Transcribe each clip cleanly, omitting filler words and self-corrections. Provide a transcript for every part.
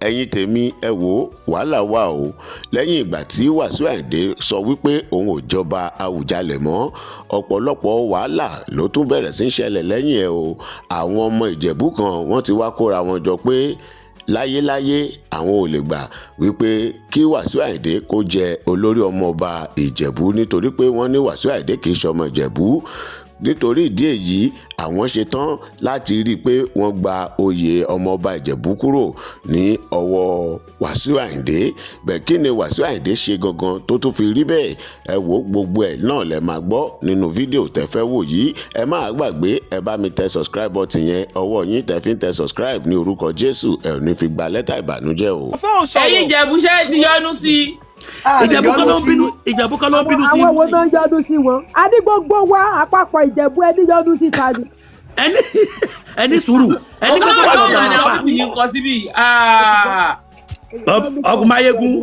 ẹ̀yin tèmi ẹ wò wàhálà wà o lẹ́yìn ìgbà tí Wasiu Ayinde sọ wípé òun ò jọba Awùjalẹ̀ mọ́ ọ̀pọ̀lọpọ̀ wàhálà ló tún bẹ̀rẹ̀ sí í ṣẹlẹ̀ lẹ́yìn ẹ̀ o àwọn ọmọ Ìjẹ̀bú kan wọ́n ti wá kóra wọn jọ pé láyéláyé àwọn ò lè gbà wípé kí Wasiu Ayinde kó jẹ olórí ọmọọba Ìjẹ̀bú nítorí pé wọ́n ní Wasiu Ayinde kì í ṣọmọ Ìjẹ̀bú nítorí ìdí èyí àwọn ṣetán láti rí i pé wọ́n gba oyè ọmọọba Ìjẹ̀bú kúrò ní ọwọ́ Wasiu Ayinde bẹ́ẹ̀ kí ni Wasiu Ayinde ṣe gangan tó tún fi rí bẹ́ẹ̀ ẹ wo gbogbo ẹ̀ náà lẹ máa gbọ́ nínú fídíò tẹ́ fẹ́ wò yìí ẹ má gbàgbé ẹ bá mi tẹ subscribe button yẹn ọwọ́ yín tẹ́ fi ń tẹ subscribe ní orúkọ Jésù ẹ ò ní fi gba lẹ́tà ìbànújẹ́ o. ẹ̀yin Ìjẹ̀bú ṣe é ti yọnu sí i. Ìjẹ̀bú kan ló ń bínú sí. àwọn wo ló ń yọdún sí wọn adí gbogbo wa àpapọ̀ Ìjẹ̀bú ẹni yọdún sí ta ni. ẹni sùúrù ẹni gbogbo wa lọ́dọ̀ àwọn afa. ọgùn mayegun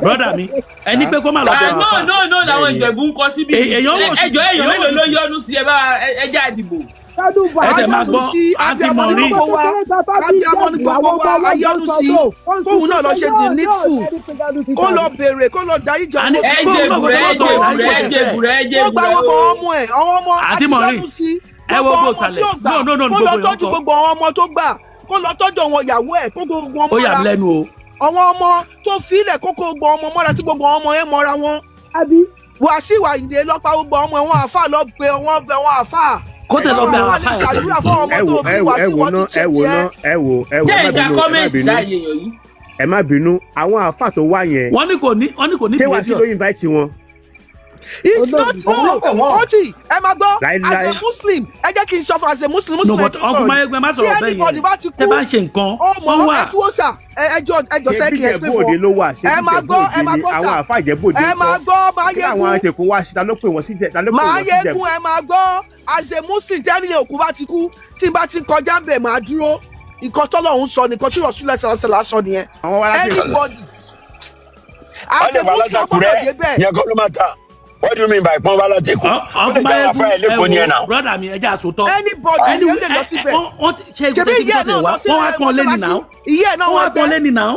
broda mi ẹni pé kó má lọ́dọ̀ àwọn afa. no làwọn Ìjẹ̀bú ń kọ síbí ẹjọ́ èèyàn mélòó ló yọnu sí ẹ bá ẹjẹ́ àdìbò. ẹ̀jẹ̀ máa gbọ́ àtìmọ̀rí abiyamọ ní gbogbo wa ayọ́nu sí kóhun náà lọ ṣe the needful kó lọ béèrè kó lọ darí jọ kó gba gbogbo ọmọ ẹ̀ àwọn ọmọ àtìyọ́nu sí gbogbo ọmọ tí ó gbà kó lọ tọ́jú gbogbo àwọn ọmọ tó gbà kó lọ tọ́jú àwọn ìyàwó ẹ̀ kó gbogbo ọmọ mọ́ra àwọn ọmọ tó filẹ̀ kó gbogbo ọmọ mọ́ra tí gbogbo ọmọ ẹ̀ mọ́ra wọn. Wasiu Ayinde lọ́pàá gbogbo ọmọ ẹ̀wọ̀n àfà lọ gbé wọn bẹ wọn àfà kó tẹ lọ bẹ àwọn afa ẹ má bínú àwọn afa tó wá yẹn wọ́n ní kò ní Wasiu ló invite wọn. It's not no oti ẹ máa gbọ́ as a Muslim ẹ jẹ́ kí n sọ fún as a Muslim ẹ tó sọ̀rọ̀ tí anybody bá ti kú ọmọ ẹtúwọ́sà ẹjọ́ sẹ́kì ẹ̀sìn fún ẹ máa gbọ́ sà ẹ máa gbọ́ máa yẹkun ẹ máa gbọ́ as a Muslim tẹ́lẹ̀ òkú bá ti kú tí n bá ti kọjá ń bẹ̀ máa dúró nǹkan tọ́lọ́run sọ nìkan tí Rasulullah sallallahu sọ nìyẹn anybody as a Muslim ọgbọ́dọ̀ dé bẹ́ẹ̀. What do you mean by pọ́n wálá tẹ̀kọ́? Brother mi ẹja àsòtọ́. Anybody ló lè lọ síbẹ̀. Ṣebí ìyá náà lọ síbẹ̀ mọ́sálásí. Ìyá náà wọ́n pọ́n lẹ́ni náà.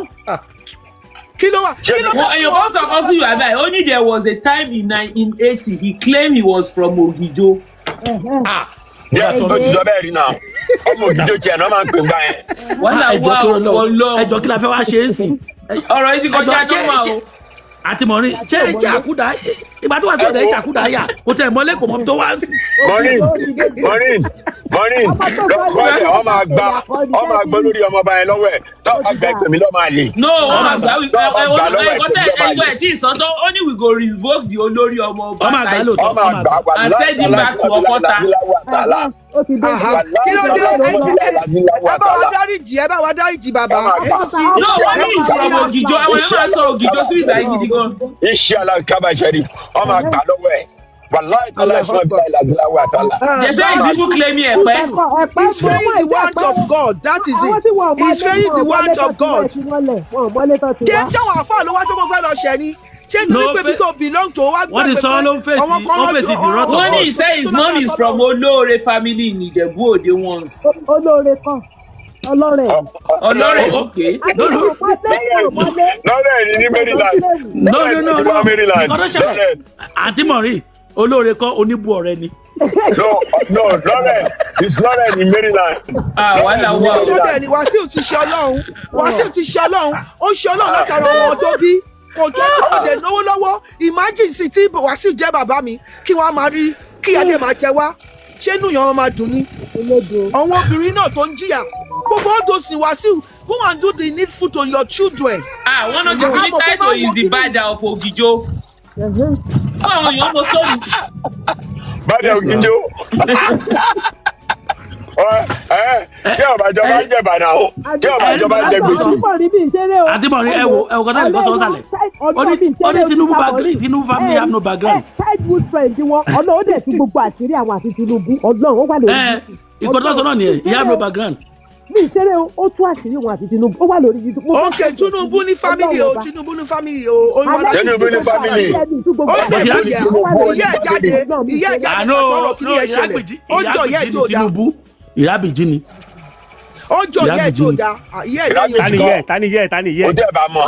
Kí ló wà? Your pastor also you advise only there was a time in 1980 he claimed he was from Ogijo. Yes, ó ti lọ bẹ́ẹ̀ rí náà. Ọmọ Ogijo tiẹ̀ náà máa ń pè ń gbà yẹn. Wọ́n náà wá ọlọ́. Ẹjọ́ kí la fẹ́ wá ṣe é sìn. Ọ̀rọ̀ yìí ti kọjá tó máa o. Àti mọ̀rin ṣé àkúdà ìgbà tó wà sí ọ̀dẹ̀ ìṣàkúdà yà kò tẹ̀ mọ́lé kò mọ́ tó wá sí. Mọ̀rin lọ́kọ́ ẹ̀ ọ máa gbọ́ lórí ọmọọba yẹn lọ́wọ́ ẹ̀ tó bá gba ìpè mí lọ́ máa lè. No wọ́n máa gbà ẹjọ́ ẹ̀ tí ìsọ́tọ́ ó ní we go revoke the olórí ọmọọba and send him back to Ọ̀kọ́ta. Kí ló dé ẹ bá wa dáríjì bàbá ẹ tó sí. No wọ́n ní ìsọ̀rọ̀ Ògìjọ àwọn ẹ̀ máa sọ Ògìjọ sí ìgbà gidi gan. Inshallah kaba Sheriff ọmọ àgbà lọ́wọ́ ẹ̀ wàláì tọ́lá ìfọ̀n bí ìlàzílà wà tọ́lá. They say people claiming ẹ̀pẹ́. He's very the word of God that is it. He's very the word of God. Jẹ́ sáwọn àfáà ló wá sọ́kò fẹ́ lọ ṣẹ́ ni. Ṣé nítorí pé bí tó belong to wá gbàgbé pé àwọn kan lọ́jọ́ wọ́n ní he say his mom is from Olóore family in Ìjẹ̀bú Òde once. Olóore kan Ọlọ́rẹ̀ okay. Lọ́rẹ̀ ní Maryland. No. Maryland. Àǹtí Mọ̀rí Olóore kan oníbu ọ̀rẹ́ ni. No, Lọ́rẹ̀ is Lọ́rẹ̀ ní Maryland. Wàhálà wà. Tó bẹ̀ ni Wasiu ti ṣe Ọlọ́run ó ṣe Ọlọ́run látara ọmọ tó bí kò tó tí kò dé náwó lọ́wọ́ imagine sí tí Wasiu jẹ́ bàbá mi kí wọ́n máa rí kí adé máa jẹ wá ṣé inú yẹn wọn máa dùn ní. àwọn obìnrin náà tó ń jìyà gbogbo ọdún sí Wasiu go and do the needful to your children. One of the three title is the Bada of Ogijo. Àwọn èèyàn mọ sọ́ọ̀lù. Bada Ogijo. Kí ọ̀bàjọba ń jẹ bàdà o kí ọ̀bàjọba ń jẹ gbèsè. Àdìmọ̀rin ẹ wo kọ́sá nìkan sọ sálẹ̀ ó ní Tinubu family have no background. childhood friend wọn Ọlọ́run dẹ̀ ti gbogbo àṣírí àwọn àti Tinubu Ọlọ́run ó wà lórí. Ìkọ́tọ́sọ náà nìyẹn he have no background. Mi ìṣeré ó tú àṣírí wọn àti Tinubu ó wà lórí YouTube. Ok Tinubu ní family o Tinubu ní family o. Tinubu ní family. Ó lè bí ìyá jáde ọ̀rọ̀ kí ni ẹ ṣẹlẹ̀ ó jọ ìyá ìjọ dá. Ìrábìjì ni. ó jọ ìyá ẹ̀ tí ò dáa ìyá ẹ̀ lẹ́yìn òjò. tani yẹ. ó tẹ́ bá mọ̀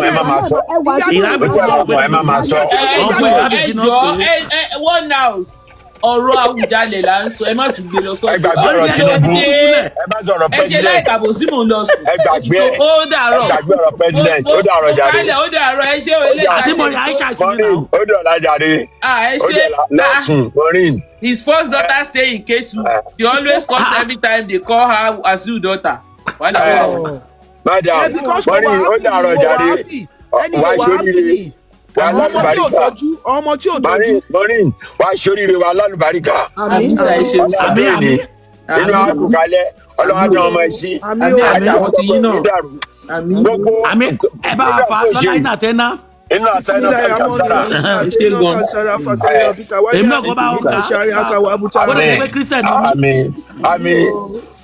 ẹ má máa sọ. ó tẹ́ bá mọ̀ ẹ má máa sọ. One house ọ̀rọ̀ Awùjalẹ̀ là ń sọ ẹ má tún gbé lọ sọ. ẹ gbàgbé ọ̀rọ̀ Tinubu ẹ má sọ̀rọ̀ ẹ ṣe láì president. kàbọ̀ sí mò ń lọ sùn. ẹ gbàgbé ọ̀rọ̀ president ó dàrọ̀ jàre. ó dàrọ̀ ẹ ṣé o ilé Àdìmọ̀rì Aisha sí mi Maureen náà. ó dọ̀la jàre. ẹ ó ṣe dọ̀la lọ́sùn Maureen. his first daughter stay in Ketu. She always calls every time they call her Wasiu daughter. madam Maureen ó dàrọ̀ jàre. wá sóríire wà lálùbáríkà. ọmọ tí ò tọ́jú. Maureen wá sóríire wà lálùbáríkà. Àmín sa ẹ ṣeun sa. àmín inú àkùkalẹ̀ ọlọ́wádùn ọmọ ẹ̀ sí. Àmín àtàwọn ti yín náà. ìdàrú. Àmín. gbogbo Àmì ẹ bá a fa lọ́la iná tẹ́ná. inú àtẹnudọ́ kan sára. Èmi náà kọ́ bá wọn kà. Wọ́n lè gbé Christian náà. àmín àmín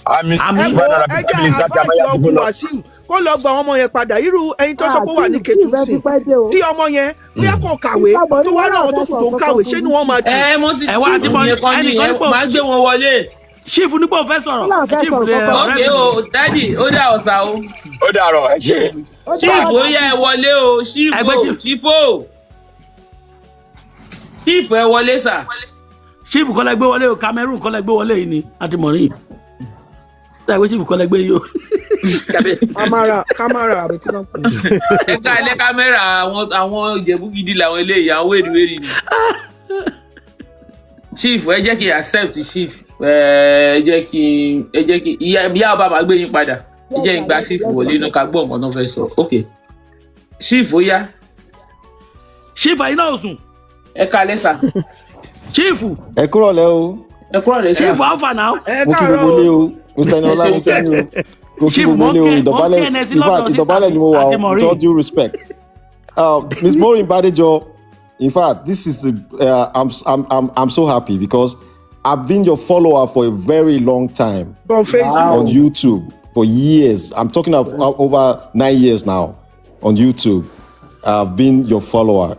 àmín. ẹ wo ẹjẹ àfáàsì ọkùnrin Wàsíù kó lọ gba ọmọ yẹn padà irú ẹyin tó sọ pé wà ní Kétu sí tí ọmọ yẹn bí a kò kàwé tó wá náà tó kù tó ń kàwé ṣé ni wọ́n máa dùn. Mo ti Ẹ wá chief Àdìmọ̀rì, nìkan ní ẹnìkan ẹ nípò- máa gbé wọn wọlé. Chief nípò fẹ́ sọ̀rọ̀. Chief lè Ok o dádì ó dà ọ̀sà o. ó dàrọ̀ ẹ ṣe. Chief ó yá ẹ wọlé o chief Ẹgbẹ́ o chief. chief o. Chief ẹ wọlé sà. Chief kọ́lẹ̀ gbé wọlé o, Cameroon kọ́lẹ̀ gbé wọlé yìí ni Àdìmọ̀rì. Ṣé Chief kọ́lẹ̀ gbé yìí o? kámárà àbí kí wọ́n pè é. Ẹ ká ilé kámẹ́rà àwọn Ìjẹ̀bú gidi làwọn eléyìí àwọn wèrèwèrè ni. Chief ẹ jẹ́ kí n accept chief ẹ jẹ́ kí ìyá ọba máa gbé yín padà ẹ jẹ́ n gba chief wọlé inú ká gbọ́ nǹkan náà fẹ́ sọ ok chief ó yá Chief ẹ̀yin náà ò sùn. ẹ kalẹ́ sà Chief ẹ kúrọ̀lẹ́ o ẹ kúrò lẹ́ sà. Chief alfa now. ẹ mo kí káàárọ̀ gbogbo ilé o. o mr enola mo kí ni o mo kí Chief, gbogbo ilé o mo ń ìdọ̀bálẹ̀ kí ẹnẹ sí in lọ́dọ̀ fact sister ìdọ̀bálẹ̀ ni mo wà o Àdìmọ̀rì. with all due respect Miss Maureen Badejo in fact this is I'm so happy because I've been your follower for a very long time on Facebook. on YouTube for years. I'm talking of over 9 years now on YouTube. I've been your follower.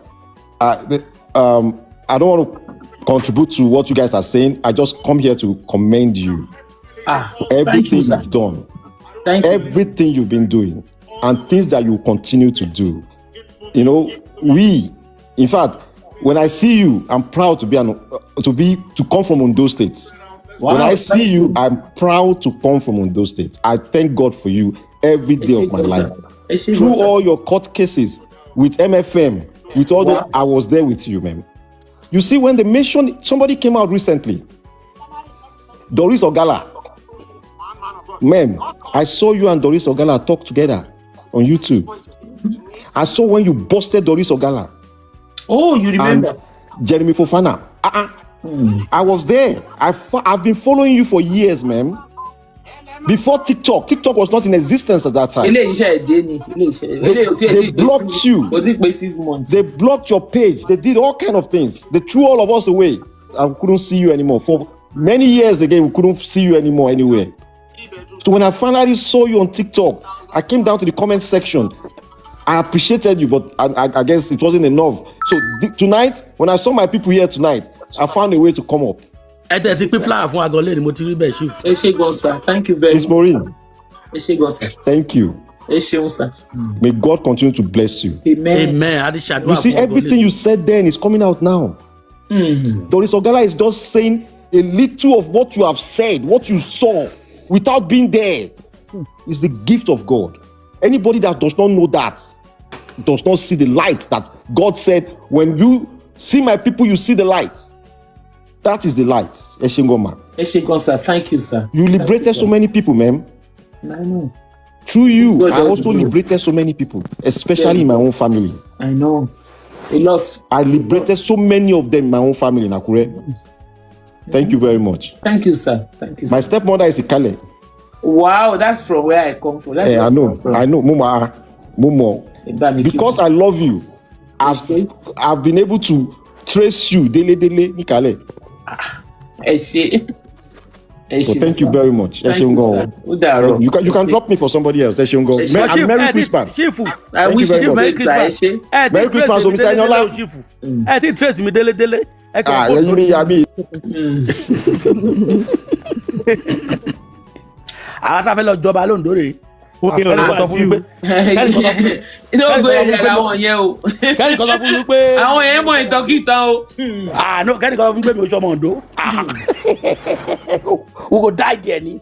I don't want to contribute to what you guys are saying. I just come here to commend you for Thank everything you, sir. you've done, Thank you. everything you've been doing, and things that you continue to do. You know, in fact, when I see you, I'm proud to come from Ondo State. Wow, When I see you, I'm proud to come from Ondo State. I thank God for you every day of my life. Through all your court cases with MFM, with all that, I was there with you, man. You see, when they mentioned, somebody came out recently, Doris Ogala. Man, I saw you and Doris Ogala talk together on YouTube. I saw when you busted Doris Ogala. Oh, you remember? And Jeremy Fofana. I was there. I've been following you for years, man. Before TikTok was not in existence at that time. They blocked you. Was it 6 months? They blocked your page. They did all kind of things. They threw all of us away. I couldn't see you anymore. For many years again, we couldn't see you anymore anywhere. So when I finally saw you on TikTok, I came down to the comment section. I appreciated you, but I guess it wasn't enough. So tonight, when I saw my people here tonight, I found a way to come up. Ẹ tẹ̀ sí pé flower fún agọ́lé ni mo ti rí bẹ́ẹ̀ Chief. Ẹ ṣé gan sir, thank you very much. Miss Maureen, Ẹ ṣé gan sir. thank you. Ẹ ṣeun sir. May God continue to bless you. Amen. Amen. Adi ṣàdúrà You see, fún agọ́lé. everything you said then is coming out now. Doris Ogala is just saying a little of what you have said, what you saw, without being there. It's the gift of God. Anybody that does not know that does not see the light that God said, when you see my people, you see the light. That is the light. Eshingoma. Ẹ ṣé gan sir, thank you sir. You liberated so many people, man. I know. Through you, God I help also you. liberated so many people, especially in my own family. I know. A lot. I liberated so many of them in my own family in Akure. Thank you very much. Thank you sir. Thank you sir. My stepmother is Ikale. Wow, that's from where I come from. That's where I come know, from. Momo. Because I love you, I've been able to trace you, Dele Nikale. Ẹ ṣé. So thank you very much. Thank you, sir. Ó dàárọ̀. You can drop me for somebody else. Eshungo. Merry Christmas. Chief. I wish very you much. Merry better. Ẹ Christmas. ṣé. Merry Christmas, Mr. Enola. Chief. Ẹ ti trace mi délé. Ẹ kàn You mean, àwọn tá a fẹ́ lọ jọba lóńdó rè Omi ọ̀rọ̀ Wasiu. inú ògbó èrè làwọn yẹn o. kẹ́ni kan sọ fún mi pé àwọn yẹn mọ ìtọ́kìtàn o. no kẹ́ni kan sọ fún mi pé mi ò sọmọ Oǹdó we go die there ni.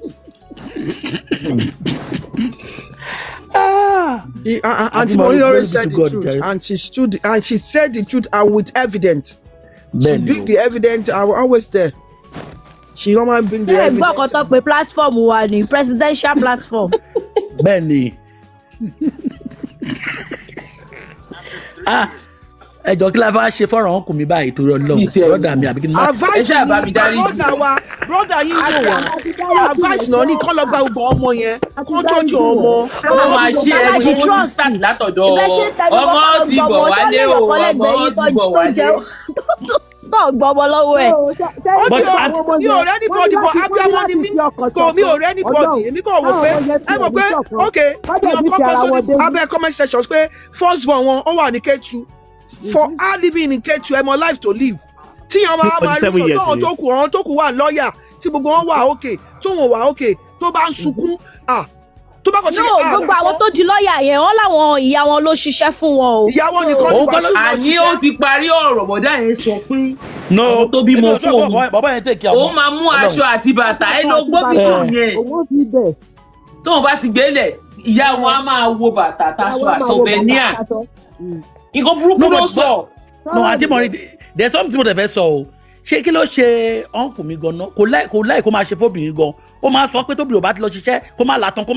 Auntie Maureen always said the truth, and she said the truth, and with evidence. She bring the evidence. I was always there. She normally bring the evidence. gbọ́ kan tó pé platform wa ni presidential platform. bẹ́ẹ̀ni ẹjọ kí la fẹ́ ṣe fọ́ràn ọkùnrin mi báyìí torí Ọlọ́run brọdà mi àbí kí n má. advice ni brọdà yín yóò wá advice náà ní kọ́ lọ gba gbogbo ọmọ yẹn kó tọ́jú ọmọ. ọmọ máa ṣe ẹni tó ti start látọ̀dọ̀ ọmọ ti bọ̀ wálé o ọmọ ti bọ̀ wálé. tó gbọmọ lọ́wọ́ ẹ̀. mi ò rẹ́ anybody but abiyamọ ni mi kò mi ò rẹ́ anybody èmi kò wò pé ẹ mọ̀ pé ok ìyàn kọ́kọ́ sórí abẹ́ comment section pé first born wọn ó wà ní K2 for her living in K2 ẹ mọ life to live tí yàn máa rí ọ̀tọ̀ tó kù wà lọ́ọ̀yà tí gbogbo wọn wà ok tó wọn wà ok tó bá ń sunkún tó bá kọ sí. gbogbo àwọn tó di lọ́ọ̀yà yẹn wọ́n láwọn ìyá wọn ló ṣiṣẹ́ fún wọn o. ìyá wọn nìkan ní Wasiu ló ṣiṣẹ́. àní ó ti parí ọ̀rọ̀ bọ̀dá yẹn sọ pé àwọn tó bímọ fún òun òun máa mú aṣọ àti bàtà ẹ ló gbọ́ fídíò yẹn tó wọn bá ti gbélé ìyá wọn á máa wo bàtà taṣọ àṣọbẹ̀níà nǹkan burúkú ló sọ. no àti mọ̀rin there's something mo tẹ̀ fẹ́ sọ o ṣé kí ló ṣe ọ̀nkù mi gan-an kò láì kó máa ṣe fóbìnrin gan ó máa sọ pé tóbi ò bá ti lọ ṣiṣẹ́ kó má làtàn kẹ́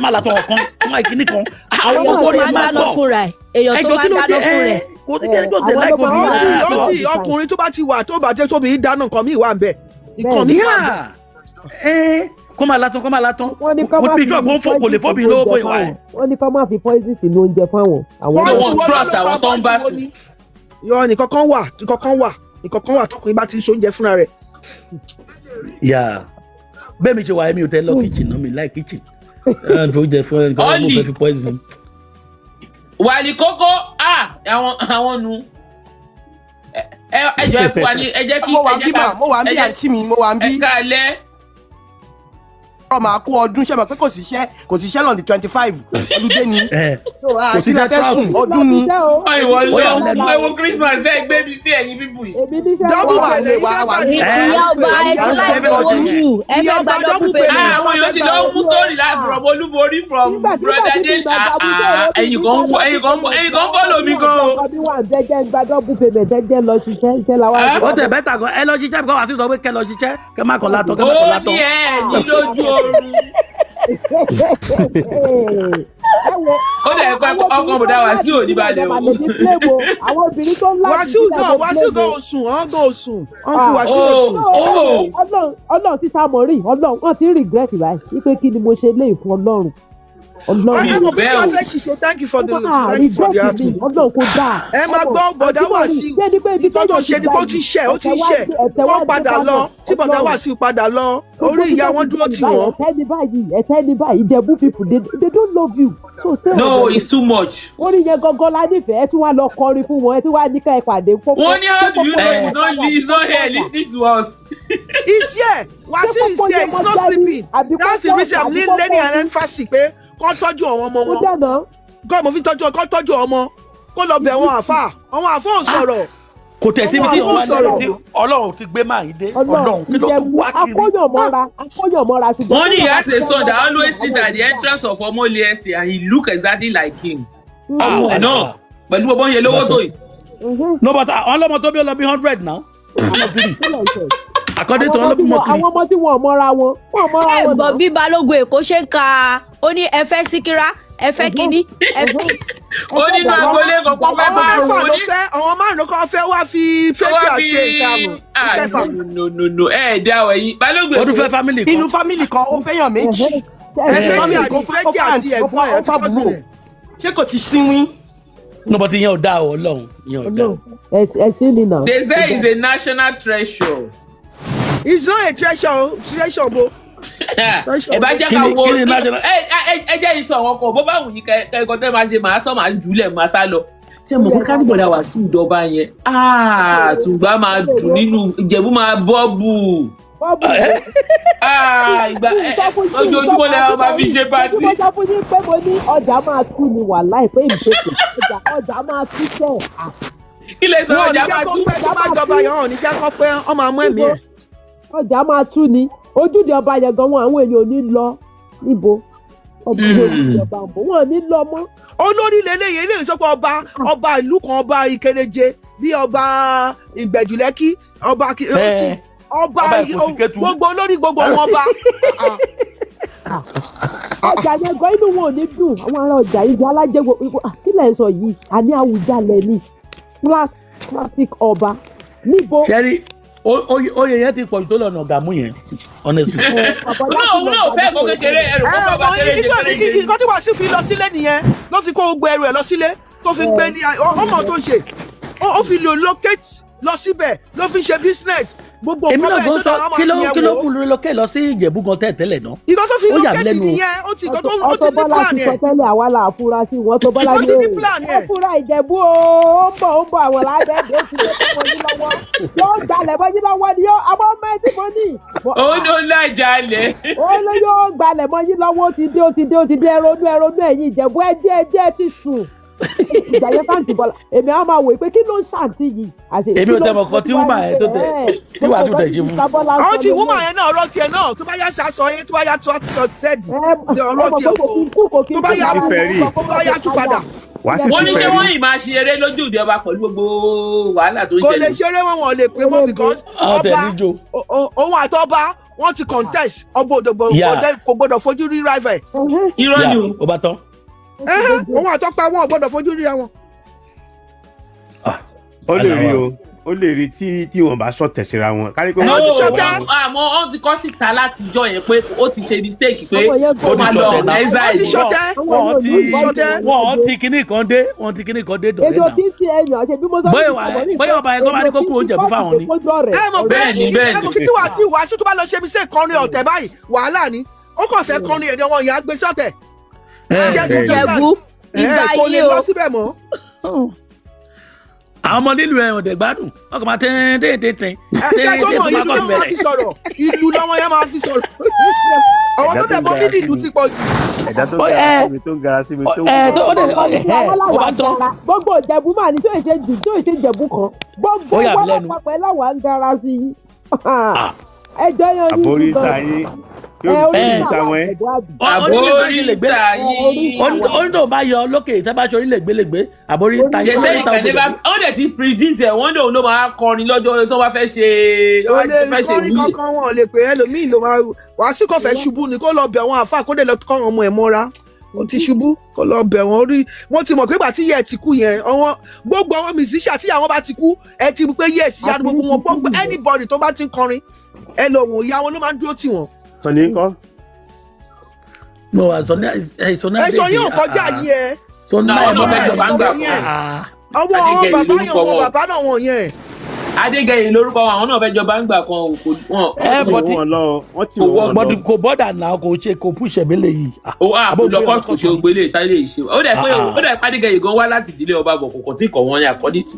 má làtàn ọ̀kan kó má ìkíní kan. àwọn ọmọ tó máa dáná fúnra ẹ̀ èèyàn tó máa dáná fúnra ẹ̀. kò tí kẹ́ni kò tẹ̀ láì kó bí wà. ó ti ọkùnrin tó bá ti wà tó bá jẹ́ tóbi dáná nǹkan mi wà ń bẹ̀ nǹkan mi wà ń bẹ̀. kó má làtàn kò bí sọ́ọ̀bù ń fò kò lè fọ́bìnrin lówó bóyá wà ẹ̀. wọ́n ní kó má fi poison sínú oúnjẹ fáwọn. wọ́n trust àwọn tó ń bá sùn. yọ nìkankan wà tọkùnrin bá ti ń so oúnjẹ fúnra rẹ̀. bẹ́ẹ̀ mi ṣe wà mí ò tẹ́ lọ kitchen náà mi láì kitchen fún oúnjẹ fún ẹnì kan mo fẹ́ fi poison. wàlí kókó àwọn nu ẹjọ ẹ fún wa ní ẹ jẹ́ kí mo wà ń bí àǹtí mi mo wà ń bí. ẹ káalẹ́. ọ̀rọ̀ máa kó ọdún ṣẹ́ mọ̀ pé kò síṣẹ́ lọ́n di 25 olùdé ni kò síṣẹ́ fẹ́ sùn ọdún ni. ìwọ lọ ẹwọ Christmas bẹ́ẹ̀ gbé mi sí ẹ̀yìn bíbù yìí. dọ́bù pèlè wà ní. ìyá ọba ẹ ti láì fọwọ́ jù ẹ fẹ́ gba dọ́bù pèlè. àwọn yóò ti lọ mú sórí láti from olúborí from brother dé ẹ̀yìn kan fọ́lọ̀ mi gan o. ó tẹ̀ bẹ́tà gan ẹ lọ ṣiṣẹ́ bí wọ́n wá sí sọ pé kẹ́ lọ ṣiṣẹ́ kẹ́ má kọ́ látọ̀. ó ní ẹ ní lójú oorun. ó dẹ̀ pa ọkọ̀ bọ̀dá Wasiu ò ní balẹ̀ o. Wasiu gan osùn ọ̀gán osùn ọ̀gán Wasiu osùn. Ọlọ́run sí Samori Ọlọ́run wọ́n ti ń regret báyìí wípé kí ni mo ṣe léyìí fún Ọlọ́run. Thank you for the heart. Ọlọ́run kò dáa. ẹ máa gbọ́ bọ̀dá Wasiu nǹkan tó ṣe ni bó ti ṣe ó ti ṣe kó padà lọ tí bọ̀dá Wasiu padà lọ orí ìyá wọn dúró tì wọ́n. ẹ̀tẹ́ ní báyìí Ijebu people they don't love you. So no it's too much. orí yẹn gangan la nífẹ̀ẹ́ ẹ tún wá lọ kọrin fún wọn ẹ tún wá ní ká ẹ pàdé. wọ́n ní how do you know he's not here listening to us. He's here. Wasiu is here. He's not sleeping. That's the reason I'm learning and emphasis pé kó tọ́jú àwọn ọmọ wọn. God mo fi tọ́jú kó tọ́jú ọmọ kó lọ bẹ̀ wọn àfà. Àwọn àfà ò sọ̀rọ̀. Kò tẹ̀sí ibi tí Ọlọ́run ti gbé máa yìí dé. Ọlọ́run kí ló tún wá kiri. Akóyọ̀mọ́ra ṣùgbọ́n. Wọ́n ní he has a son that always sit at the entrance of Omole Estate and he look exactly like him. No, pẹ̀lú gbogbo yẹn lówó tó yìí. No but ọlọ́mọ tó bí ọlọ́bí 100 now. According to ọlọ́bí àwọn ọmọ tí wọ́n mọ́ra wọn. ẹ gbọ́ bí Balógun Èkó ṣe ń ka ó ní ẹ fẹ́ Síkírá ẹ fẹ́ kíní ẹ fẹ́. ó nínú agbolé kankan fẹ́ bá àwọn mẹ́fà ló fẹ́ àwọn márùn-ún kan fẹ́ wá fi fẹ́tì àṣẹ ìkàmù. no ẹ dá ọ ẹyin Balógun Èkó. ó tún fẹ́ family kan. inú family kan ó fẹ́yàn méjì. ẹ fẹ́tì àti ẹ̀gbọ́n ẹ̀ fàbúrò ṣé kò ti sinwin. No but ìyẹn ò dá ọ Ọlọ́run ìyẹn ò dá. ẹ sí ni náà. They say he's a national treasure. It's not a treasure bo. ẹ bá jẹ́ ká wo ẹ jẹ́ ìsọ àwọn kan bó bá wù yín kẹ́kọ̀ọ́ tẹ́ máa ṣe máa sọ máa jùlẹ̀ máa sá lọ. ṣé mo kí kánìbọ̀dà Wasiu ìdọ́ba yẹn tùgbà máa dùn nínú Ìjẹ̀bú máa bọ́ bù. ìgbà ojoojúmọ́ lẹ́yìn ọba fi ṣe pàtí. mo sọ fún yín pé mo ní ọjà máa tú ni wà láìpẹ́ ìgbésẹ̀ ọjà máa tú sẹ́ kí lè sọ ọjà máa tú. ọjà máa jọba yẹn ọ̀ ní jẹ́ kó pé ọmọ àmú ẹ̀mí ẹ̀. ọjà máa tú ni ojúde ọba yẹn gan wọn àwọn èèyàn ò ní lọ níbo ọba wọn ò ní lọ mọ́. olórí lélẹ́yìn eléyìí sọ pé ọba ìlú kan ọba ìkéréje bí ọba ìgbẹ̀jùlẹ́kí ọba gbogbo olórí gbogbo wọn ọba. ọjà yẹn gan inú wọn ò ní dùn àwọn ará ọjà yìí alájẹ gbogbo kí lẹ̀ ń sọ yìí àní Àwùjalẹ̀ ni classic ọba níbo. sẹ́rí oyè yẹn ti pọ̀jù tó lọ́nà ọ̀gàmú yẹn honestly. náà fẹ́ kó kékeré ẹrù kó bá kékeré. nǹkan tí Wasiu fi lọ sílé nìyẹn ló fi kó gbogbo ẹrù ẹ̀ lọ sílé tó fi gbé ní ọmọ tó ń ṣe ó fi locate lọ síbẹ̀ ló fi ṣe business gbogbo èmi náà gbọ́n sọ kí ló mú lókè lọ sí Ìjẹ̀bú gan tẹ́lẹ̀ náà. ìgbà tó fi lókètì nìyẹn ó ti ní plan yẹn. Auto Bola ti sọ tẹ́lẹ̀ àwa là á fura sí wọn tó bọ́lá ní ó fura Ìjẹ̀bú ó ń bọ̀ àwọn làádẹ́ẹ̀dẹ́ ó ti lè fún ọyún lọ́wọ́ yóò gbalẹ̀ mọ́yún lọ́wọ́ ni yóò àmọ́ mẹ́tì mọ́ ní. ó ló lájàlẹ̀. ó ló yóò gbalẹ̀ mọ́yún lọ́wọ́ ó ti dé ẹronú ẹ̀yìn Ìjẹ̀bú ẹjẹ́ ti sùn. ìjà yẹn fáǹtì Bọ́lá èmi á máa wò pé kí ló ń ṣàǹtì yìí. èmi ò tẹmọ kan tí wúmà yẹn tó tẹ tí wàá tún tẹ ṣe fún. àwọn tí wúmà yẹn náà ọ̀rọ̀ tiẹ̀ náà tó bá yá ṣàṣọ yẹn tó bá yá tó sọ sẹ́ẹ̀dì ọ̀rọ̀ tiẹ̀ kò tó bá yá tú padà. wọ́n ní ṣé wọ́n yìí máa ṣe eré lójú ìjọba pẹ̀lú gbogbo wàhálà tó ń ṣẹlẹ̀. kò lè ṣeré wọn lè pé mọ́ because ọba òun àtọ́ba wọ́n ti contest ọba òdògbò kò gbọdọ̀ fojú rí rival. irọ́ ni o. ó bá tán. òun àtọ́pa wọn ò gbọdọ̀ fojú rí àwọn. ó lè rí o ó lè rí tí wọn bá ṣọ̀tẹ̀ síra wọn. wọ́n ti ṣọ̀tẹ̀. àmọ́ wọ́n ti kọ́ síta látijọ́ yẹn pé ó ti ṣe mistake pé ó máa lọ ọ̀gáìzà yìí. wọ́n ti kíní kan dé dọ̀rẹ́ náà. èdè òkè ti ẹ̀yàn ṣe bí mo sọ. bóyá ọba yẹn kọ́ máa ní kó kúrò oúnjẹ fún fáwọn ni. bẹ́ẹ̀ni kí tí Wasiu tó bá lọ ṣe mistake kọrin ọ̀tẹ̀ báyìí wàhálà ni ó kàn fẹ́ kọrin èdè wọn ìyá gbé sọ́tẹ̀. Ìjẹ̀bú ìgbà yìí o. àwọn ọmọ nílùú ẹ̀wọ̀n dẹ̀ gbádùn ọkọ̀ máa tẹ́ẹ̀tẹ́ẹ̀tẹ́. ẹ̀ka tó mọ̀ ìlú ló máa fi sọ̀rọ̀ ìlú lọ́wọ́ yẹn máa fi sọ̀rọ̀ ọwọ́ tó tẹ̀ bọ́ nídìí ìlú ti pọ̀ jù. ẹ̀dá tó gara sí mi tó ń gara sí mi tó ń gara. gbogbo Ìjẹ̀bú máa ní tó ìṣe Ìjẹ̀bú kan gbogbo wọn papọ̀ ẹ̀ láwàá ń gara sí i. ẹjọ́ yan ní ìlú gan. orí tó bá yọ lókè tẹ́ bá ṣe orílẹ̀-ègbè àbórí ta yẹ sẹ́yìn kàdé bá wọ́n dẹ̀ ti predict ẹ̀ wọ́n lòun ló máa kọrin lọ́jọ́ tó bá fẹ́ ṣe kọrin kankan wọn lè pè ẹlòmíì ló máa Wasiu kò fẹ́ ṣubú ni kó lọ bẹ̀ wọn àfà kó dẹ̀ lọ kọ́ ọmọ ẹ̀ mọ́ra ó ti ṣubú kó lọ bẹ̀ wọ́n rí wọ́n ti mọ̀ pé ìgbà tí yẹ ti kú yẹn gbogbo àwọn musician tí àwọn bá ti kú ẹ ti pé yes ìyá gbogbo wọn gbogbo anybody tó bá ti kọrin ẹ lọ wò ìyá wọn ló máa ń dúró tì wọ́n. Sọ̀ni ńkọ́. mo wà sọ yóò kọjá yìí ẹ. sọ̀nà ọmọ mẹ́jọ bá ń gbà ọwọ́ àwọn bàbá yẹn wọn bàbá náà wọn yẹn. Adégẹyè lórúkọ àwọn náà fẹ́ jọba ń gbà kan wọ́n ti wọ́n lọ. kò bọ́dà náà kò ṣe kò púṣẹ̀ mélòó yìí. àbúlọ kọ́ kò ṣe ògbélé ìtàlẹ́ ìṣe ó dẹ̀ pé Adégẹyè gan wá láti ìdílé ọba bọ̀ kò tí kọ̀ wọ́n ní àkọ́dìtì.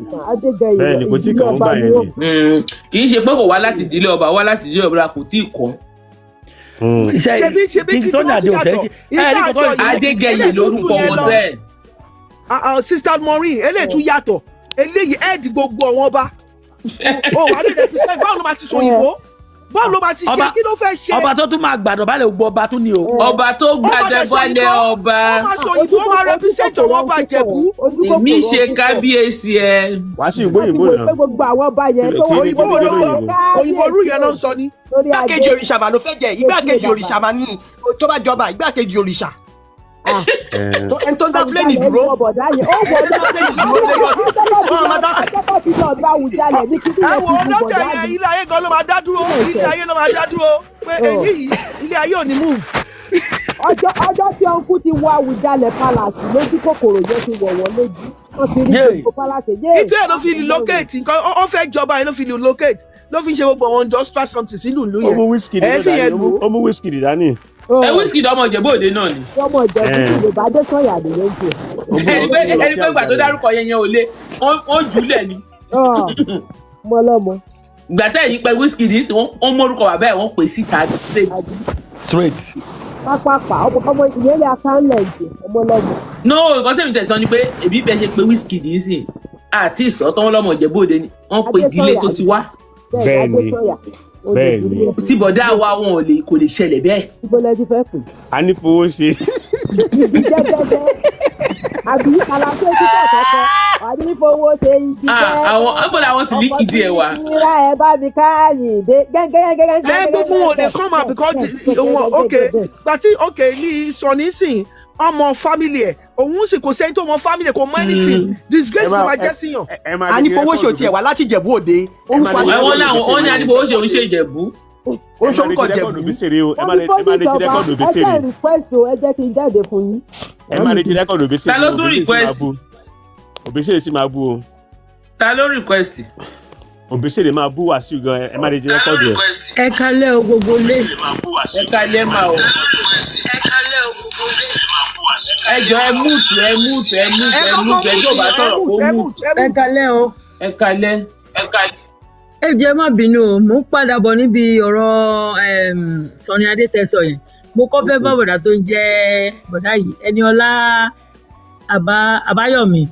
bẹ́ẹ̀ni kò tí kọ̀ wọ́n bá yẹn ni. kì í ṣe pé kò wá láti ìdílé ọba wá láti ìdílé ọba kò tí kọ̀. ṣebí tí wọ́n ti yàtọ̀ Adégẹyè lórúkọ wọn sẹ́ẹ̀. Sister Maureen eléyìí tún yàtọ̀ eléyìí ẹ̀ẹ́dì gbogbo àwọn ọba wà ní represent báwo ló máa ti sọ òyìnbó báwo ló máa ti ṣe kí ló fẹ́ ṣe. ọba tó tún máa gbàdọ̀ balẹ̀ gbogbo ọba tún ni o. ọba tó gbàdọ̀ balẹ̀ ọba. ó máa sọ òyìnbó ó máa represent àwọn ọba Ìjẹ̀bú. èmi ṣe kábíyèsí ẹ. Wasiu òyìnbó náà. gbogbo àwọn ọba yẹn tó wọ́n òyìnbó òyìnbó rú yẹn ló ń sọ ni. igbákejì òrìṣà mà ló fẹ́ jẹ igbákejì òrìṣà mà ní tó bá jọba igbákejì òrìṣà. ẹni tó ń dá pléènì dúró. ẹ wo lọ́tẹ̀ yẹn ilé ayé gan ló máa dá dúró ilé ayé ló máa dá dúró pé èyí ilé ayé ò ní move. ọjọ́ tí ọkùn ti wọ Àwùjalẹ̀ palace lójú kòkòrò yẹn ti wọ̀ wọ́n lójú wọ́n ti rí gbogbo palace. ìtú ẹ̀ ló fi relocate nǹkan ó fẹ́ jọba yẹn ló fi relocate ló fi ṣe gbogbo àwọn industrial something sílùú ìlú yẹn. ẹ fi yẹn lò ó. ọmọ Wizkid dání. Wizkid ọmọ Ìjẹ̀bú Òde náà ni. ọmọ Ìjẹ̀bú Òde bá dé sọ̀yà ní lójú ẹ̀. ẹni pé ìgbà tó dárúkọ yẹn ò lé wọ́n jùlẹ̀ ni. mọ́lọ́mọ́ gbàtà yìí pé Wizkid ní wọ́n mórúkọ bàbá ẹ̀ wọ́n pè síta straight. pápápá ọmọ ìyẹlẹ àkànlẹ̀jì ọmọlọ́mọ. no nǹkan tẹ̀mí tẹ̀sán ni pé èbí bẹ́ẹ̀ ṣe pé Wizkid yìí sì àti ìsọ̀tọ́ wọn lọ́mọ Ìjẹ̀bú Òde ni wọ́n pe ìdílé tó ti wá. bẹ́ẹ̀ni tí bọ̀dá wa wọn kò lè ṣẹlẹ̀ bẹ́ẹ̀. ìbọlẹ̀ ti fẹ́ pè. a ní fowó ṣe. jẹ́jẹ́jẹ́ àbí àlàáfíà tí kò kọ́kọ́ wà ní fowó ṣe ibi jẹ́. àwọn ọgbọ́n àwọn sì líkì díẹ̀ wá. ìrora ẹ̀ bá mi káàyè dé gẹ́gẹ́. gbogbo wọn ò lè come out because okay ní sọ nísìn ọmọ family ẹ òun sì kò sẹ́ni tó mọ family kò mọ anything disgrace ló máa jẹ́ síyàn. Anífowóṣe tiẹ̀ wá láti Ìjẹ̀bú Òde. wọ́n ní Anífowóṣe òun ṣe Ìjẹ̀bú. ó ń sorúkọ Ìjẹ̀bú. ẹ má retí rẹ́kọ̀dù Òbésèré. ẹ jẹ́ request o ẹ jẹ́ kí n jáde fún yín. ẹ má retí rẹ́kọ̀dù Òbésèré. ta ló tún request? Òbésèrè sì máa bú o. ta ló request? Òbésèrè máa bú Wasiu gan ẹ má retí rẹ́kọ̀dù ẹ. ẹ kalẹ́ o gbogbo lé. ẹ kalẹ́ máa o. ẹ kalẹ́ o gbogbo lé. ẹ jọ ẹ múùtù ẹjọ́ bá sọ̀rọ̀ kó múùtù. ẹ kalẹ́ o. ẹ kalẹ́. ẹ jẹ́ má bínú o mo ń padà bọ̀ níbi ọ̀rọ̀ Sunny Adé tẹ̀sọ̀ yẹn mo kọ́ fẹ́ bá bọ̀dà tó ń jẹ́ bọ̀dà yìí Ẹniọlá Àbáyọ̀mí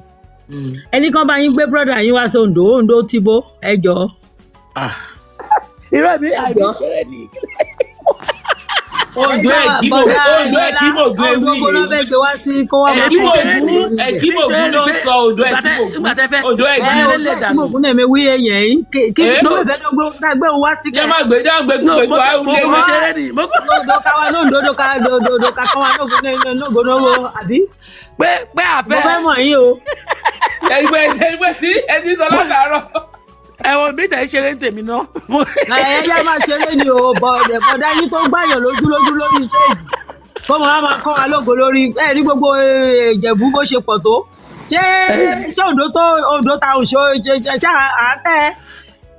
ẹnì kan bá yín gbé brọ́dà yín wá sí Oǹdó tìbó ẹ jọ. irọ́ mi àìní ṣẹlẹ̀ ní. Oǹdó ẹ̀kímò gbé wí Oǹdó ló fẹ́ gbé wá sí kó wá máa ẹ̀kímò gbé ló ń sọ Oǹdó ẹ̀kímò ẹ̀kímò náà mi wí èèyàn yìí kí ló fẹ́ dágbé òun wá sí kẹ́. yẹ́n má gbé dágbé gbogbo àwọn ilé ní. dọ́ka wa náà dọ́ka kan wa náà gbóná àbí. pé àfẹ́. mo fẹ́ mọ̀ yín o. ẹgbẹ́ tí ẹ ti sọ látàárọ̀. ẹ̀wọ̀n mi tẹ̀ ṣeré tèmi náà. ẹ̀yà máa ṣeré ni o bọ̀dá yín tó gbàyàn lójú lórí stage kó máa kọ́ wa lógo lórí ẹ̀rí gbogbo Ìjẹ̀bú bó ṣe pọ̀ tó ṣé Oǹdó ta òṣò ṣe àátẹ́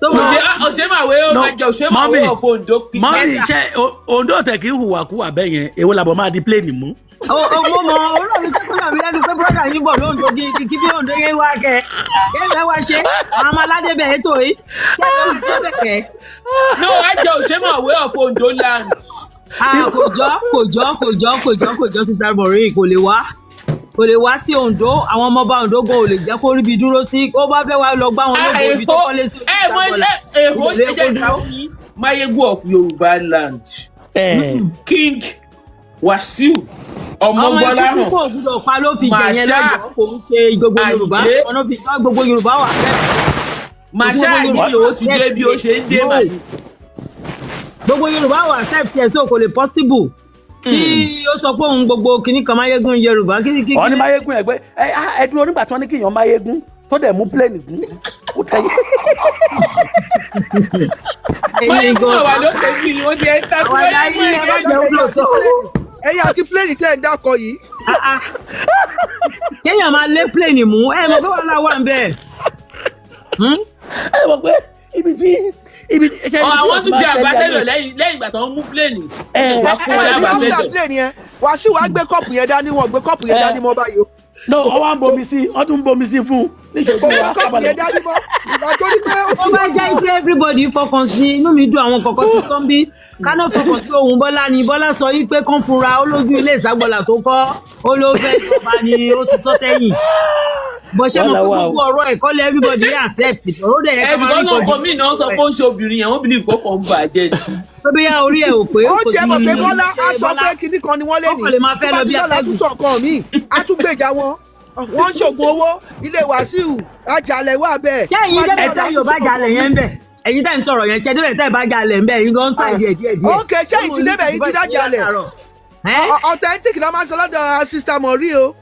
òṣèmàwé ó máa jẹ òṣèmàwé ọ̀fọ̀ Oǹdó. mọ́mí ṣe Oǹdó tẹ̀ kí ń hùwàkúwà bẹ́ẹ̀ yẹn èwo làbọ̀ máa di pléènì mú. mo mọ olóòrùn tó kúrò àmì lẹ́nu pé brọ́dà yín bọ̀ lóńdó kí bí Oǹdó yẹn wá kẹ́ ẹ wá ṣe àwọn ọmọ aládé bẹ̀ẹ́ tó yìí kí ẹ lọ́ọ́ tó bẹ̀kẹ́. no ẹ jẹ òṣèmàwé ọ̀fọ̀ Oǹdó land. kò jọ sísá Maureen kò lè wá sí Oǹdó àwọn ọmọọba Oǹdó gan ò lè jẹ́ kó ríbi dúró sí ó bá fẹ́ wá lọ gbá wọn lóko ibi tó kọ́lé sí èho Mayegun of Yorùbá land King Wasiu ọmọgbọ́lá ọmọ ikú tí kò gbúdọ̀ pa ló fi jẹ yẹn lọ́jọ́ kò ń ṣe gbogbo Yorùbá ọ̀nà fi tọ́ gbogbo Yorùbá wà fẹ́. màṣá yìí ó ti dé bí ó ṣe ń dé màá. gbogbo Yorùbá wà accept ẹ̀ so kò lè possible kí ó sọ pé òun gbogbo kìnnì kan Máyégún Yorùbá kí. wọ́n ní Máyégún ẹ̀gbẹ́ ẹ dúró nígbà tí wọ́n ní kí èèyàn Máyégún tó dẹ̀ mú pléènì gún kó tẹ̀yẹ. Máyégún àwa ló ṣe kí ni ó jẹ́ àwọn aláyé ẹ bá jẹ́ olóòótọ́. ẹ̀yà àti pléènì tẹ́ ẹ̀ ń dákọ̀ yìí. kéèyàn máa lé pléènì mú ẹ mọ̀ pé wàhálà wà ń bẹ̀. ẹ mọ̀ pé ibi tí àwọn tún jẹ àgbàtẹ́lẹ̀ lẹ́yìn ìgbà tó ń mú pléènì. Wàsíù wá gbé kọ́ọ̀pù yẹn dání wọn gbé kọ́ọ̀pù yẹn dání mọ́ báyìí o. no wọ́n bomi sí wọ́n tún bomi sí fún kò gbé kọ́ọ̀pù yẹn dání mọ́ ìgbà tó ní pé ó ti wọ́n bá jẹ́ pé everybody fọkàn sí inú mi dùn àwọn kọ̀ọ̀kan ti sọ́n bí kánò fọkàn sí ohun Bọ́lá ni Bọ́lá sọ yí pé kán fura ó lójú ilé ìságbọ́là tó kọ́ ó ló fẹ́ ìjọba ni ó ti sọ sẹ́yìn bọ̀ṣẹ́ mọ̀ pé gbogbo ọ̀rọ̀ ẹ̀kọ́ lé everybody accept ọ̀rọ̀ dẹ̀ ẹ̀ka máa ń kọjú. ẹ̀bùn mi náà sọ pé ó ń ṣe obìnrin yẹn wọ́n bí nǹkan kan ń bàjẹ́ ni. tó bí yá orí ẹ̀ ò pé ó tiẹ̀ mọ̀ pé Bọ́lá á sọ pé kinní kan ni wọ́n lé ní tó bá ti lọ́la tún sọ nǹkan míì á tún gbèjà wọn wọ́n ń ṣògùn owó ilé Wàsíù ajalẹ̀ wà bẹ́ẹ̀. kẹ́yìn débẹ̀ tẹ́ yóò bá jalè yẹn ń bẹ̀ ẹ̀yin tẹ́ ń tọrọ yẹn ṣe débẹ̀ tẹ́ bá jalè ń bẹ̀ ẹ̀yin gan ṣáà díẹ̀ díẹ̀. ok ṣẹ́yìn ti débẹ̀ yìí ti dá jalè authentic náà máa ń sọ lọ́dọ̀ sista Maureen o.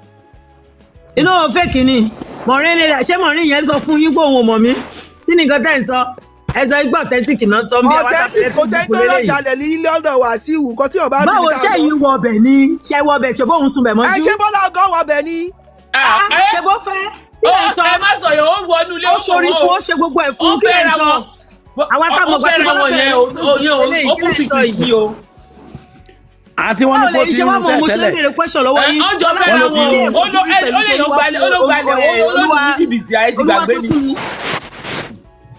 inú fake ni Maureen lè ṣé Maureen yẹn sọ fún yín pé òun ò mọ̀ mí kí ni nǹkan tẹ́ ń sọ ẹ sọ igbó authentic náà sọ bí àwọn authentic kò sẹ́ni tó rọ̀ jalè ní ilé ọ̀dọ̀ Wàsíù nǹkan tí ọba rí báwo ṣé yìí wọ ọbẹ̀ ni ṣé wọ ọbẹ̀ ṣe bóun sun bẹ̀ mọ́jú. ẹ ṣe Bọ́lá ọgọ́ wọ ọbẹ̀ ni. ṣe bó fẹ́ ẹ má sọ yẹn ó wọnú ilé ó sori fún ó ṣe gbogbo ẹ̀ fún kí lè sọ àwọn táwọn gbà tí wọ́n fẹ́ ó kún sí kìí o. àti wọn ní kó tí ń tẹ tẹ́lẹ̀ ọjọ́ fẹ́ràn wọn ó lè yọ gbalẹ̀ ó lè gbalẹ̀ ó lè ní jìbìtì ayé ti gbàgbé ni.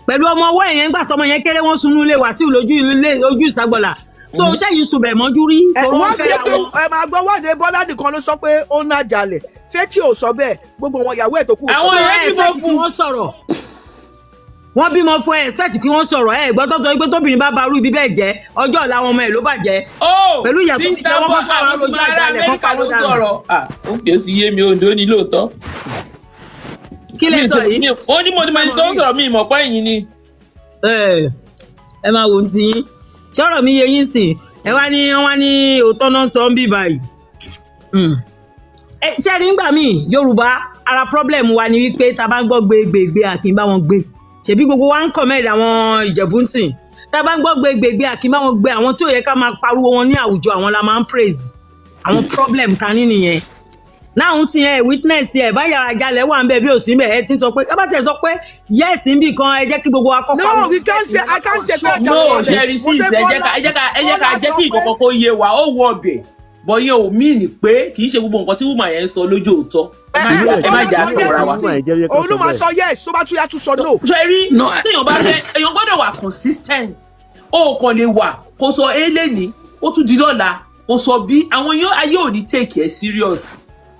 pẹ̀lú ọmọ ọwọ́ yẹn gbà tọmọ yẹn kéré wọ́n sunú ilé Wasiu lójú ìsagbọ̀là so ṣẹ́yìn subẹ̀ mọ́jú rí. wọ́n fi ẹ máa gbọ́ wọ́ọ̀dẹ Bọ́lá nìkan ló sọ pé ó ná jalè Fẹ́tí ò sọ bẹ́ẹ̀ gbogbo wọn ìyàwó ẹ̀ tó kù. àwọn ọ̀rẹ́ mi mọ̀ fún wọn sọ̀rọ̀ wọ́n bímọ fún ẹ expect kí wọ́n sọ̀rọ̀ ẹ gbọ́dọ̀ sọ pé tóbìnrin bá barú ibi bẹ́ẹ̀ jẹ́ ọjọ́ ọ̀la àwọn ọmọ ẹ̀ ló bàjẹ́. pẹ̀lú ìyàtọ̀ ti jẹ́ wọ́n kọ́ fún àwọn lójú àjálẹ̀ kọ́ pa ló dànù. ó kì í sí yé mi Oǹdó ni lóòótọ́. kí lè sọ yìí. ó ní mo ti máa ń tó ń sọ̀rọ̀ mi ìmọ̀ pẹ́ yìí ni. ẹ máa wò ó sí yín ṣọ́rọ̀ mi yé yín sí ẹ wá ní òótọ́ náà sọ ń bí báyìí. ṣé rí nígbà míì Yorùbá ara problem wa ni wípé tá a bá ń gbọ́ gbégbé àkì bá wọn gbé ṣebí gbogbo wa ń kọ̀mẹ́ẹ̀dì àwọn Ìjẹ̀bú ń sìn tá a bá ń gbọ́ gbégbé àkì bá wọn gbé àwọn tí ò yẹ ká máa pariwo wọn ní àwùjọ àwọn la máa ń praise àwọn problem ta ní nìyẹn náà ń sin ẹ witness ẹ báyà àjálẹ̀ wà ń bẹ bí òsín bẹ ẹ ti sọ pé ẹ bá tẹ sọ pé yes níbì kan ẹ jẹ́ kí gbogbo wa kọ́kọ́. no we can't say I can't say that. no ṣẹ́rí sí ìṣẹ́ ẹ jẹ́ ká jẹ́ kí ìkọ̀kọ̀ kó yé wa ó wọ ọbẹ̀ bọ́yẹ̀ ò mí ní pé kì í ṣe gbogbo nǹkan tí woman yẹn sọ lójú òótọ́ ẹ má jà àtọ̀ra wa. òun ló máa sọ yes tó bá tún yá tún sọ no. ṣẹ́rí téèyàn bá fẹ́ èèyàn gbọ́dọ̀ wà consistent ó kàn lè wà kó sọ é lẹ́ni ó tún di lọ́la kó sọ bí àwọn ayé ò ní take it serious.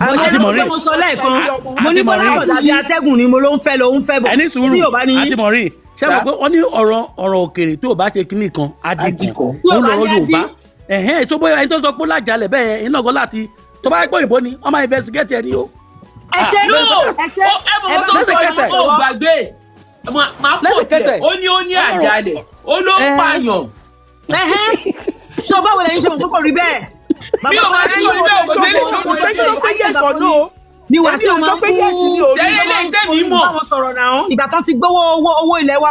mo ṣe ní mo sọ lẹ́ẹ̀kan mo ní Bọ́lá kò dàbí atẹ́gùn ni mo ló ń fẹ́ lọ ń fẹ́ bọ̀ ẹni sùúrù àtìmọ̀rí ṣé mo pé wọ́n ní ọ̀rọ̀ òkèrè tó o bá ṣe kíní kan adìkan ó lọ́rọ̀ Yorùbá tó bóyá ẹni tó sọ pé lájàlẹ̀ bẹ́ẹ̀ iná gan láti tó bá gbọ́ ìbò ni wọ́n máa investigate ẹni o. ẹ ṣe ló ẹ mọ̀ tó sọ yìí ó gbàgbé máa pọ̀ tẹ̀ ó ní àjálẹ̀ ó ló ń pààyàn. tó báwo lẹ́yìn ṣe mọ̀ pé kò rí bẹ́ẹ̀. bí o máa ti sọ bẹ́ẹ̀ kò sẹ́yìn ló pé yes or no. ni Wasiu máa ń kú tẹ́lẹ̀ tẹ́mi mọ̀. báwọn sọ̀rọ̀ náà ìgbà tán ti gbówó owó ilẹ̀ wa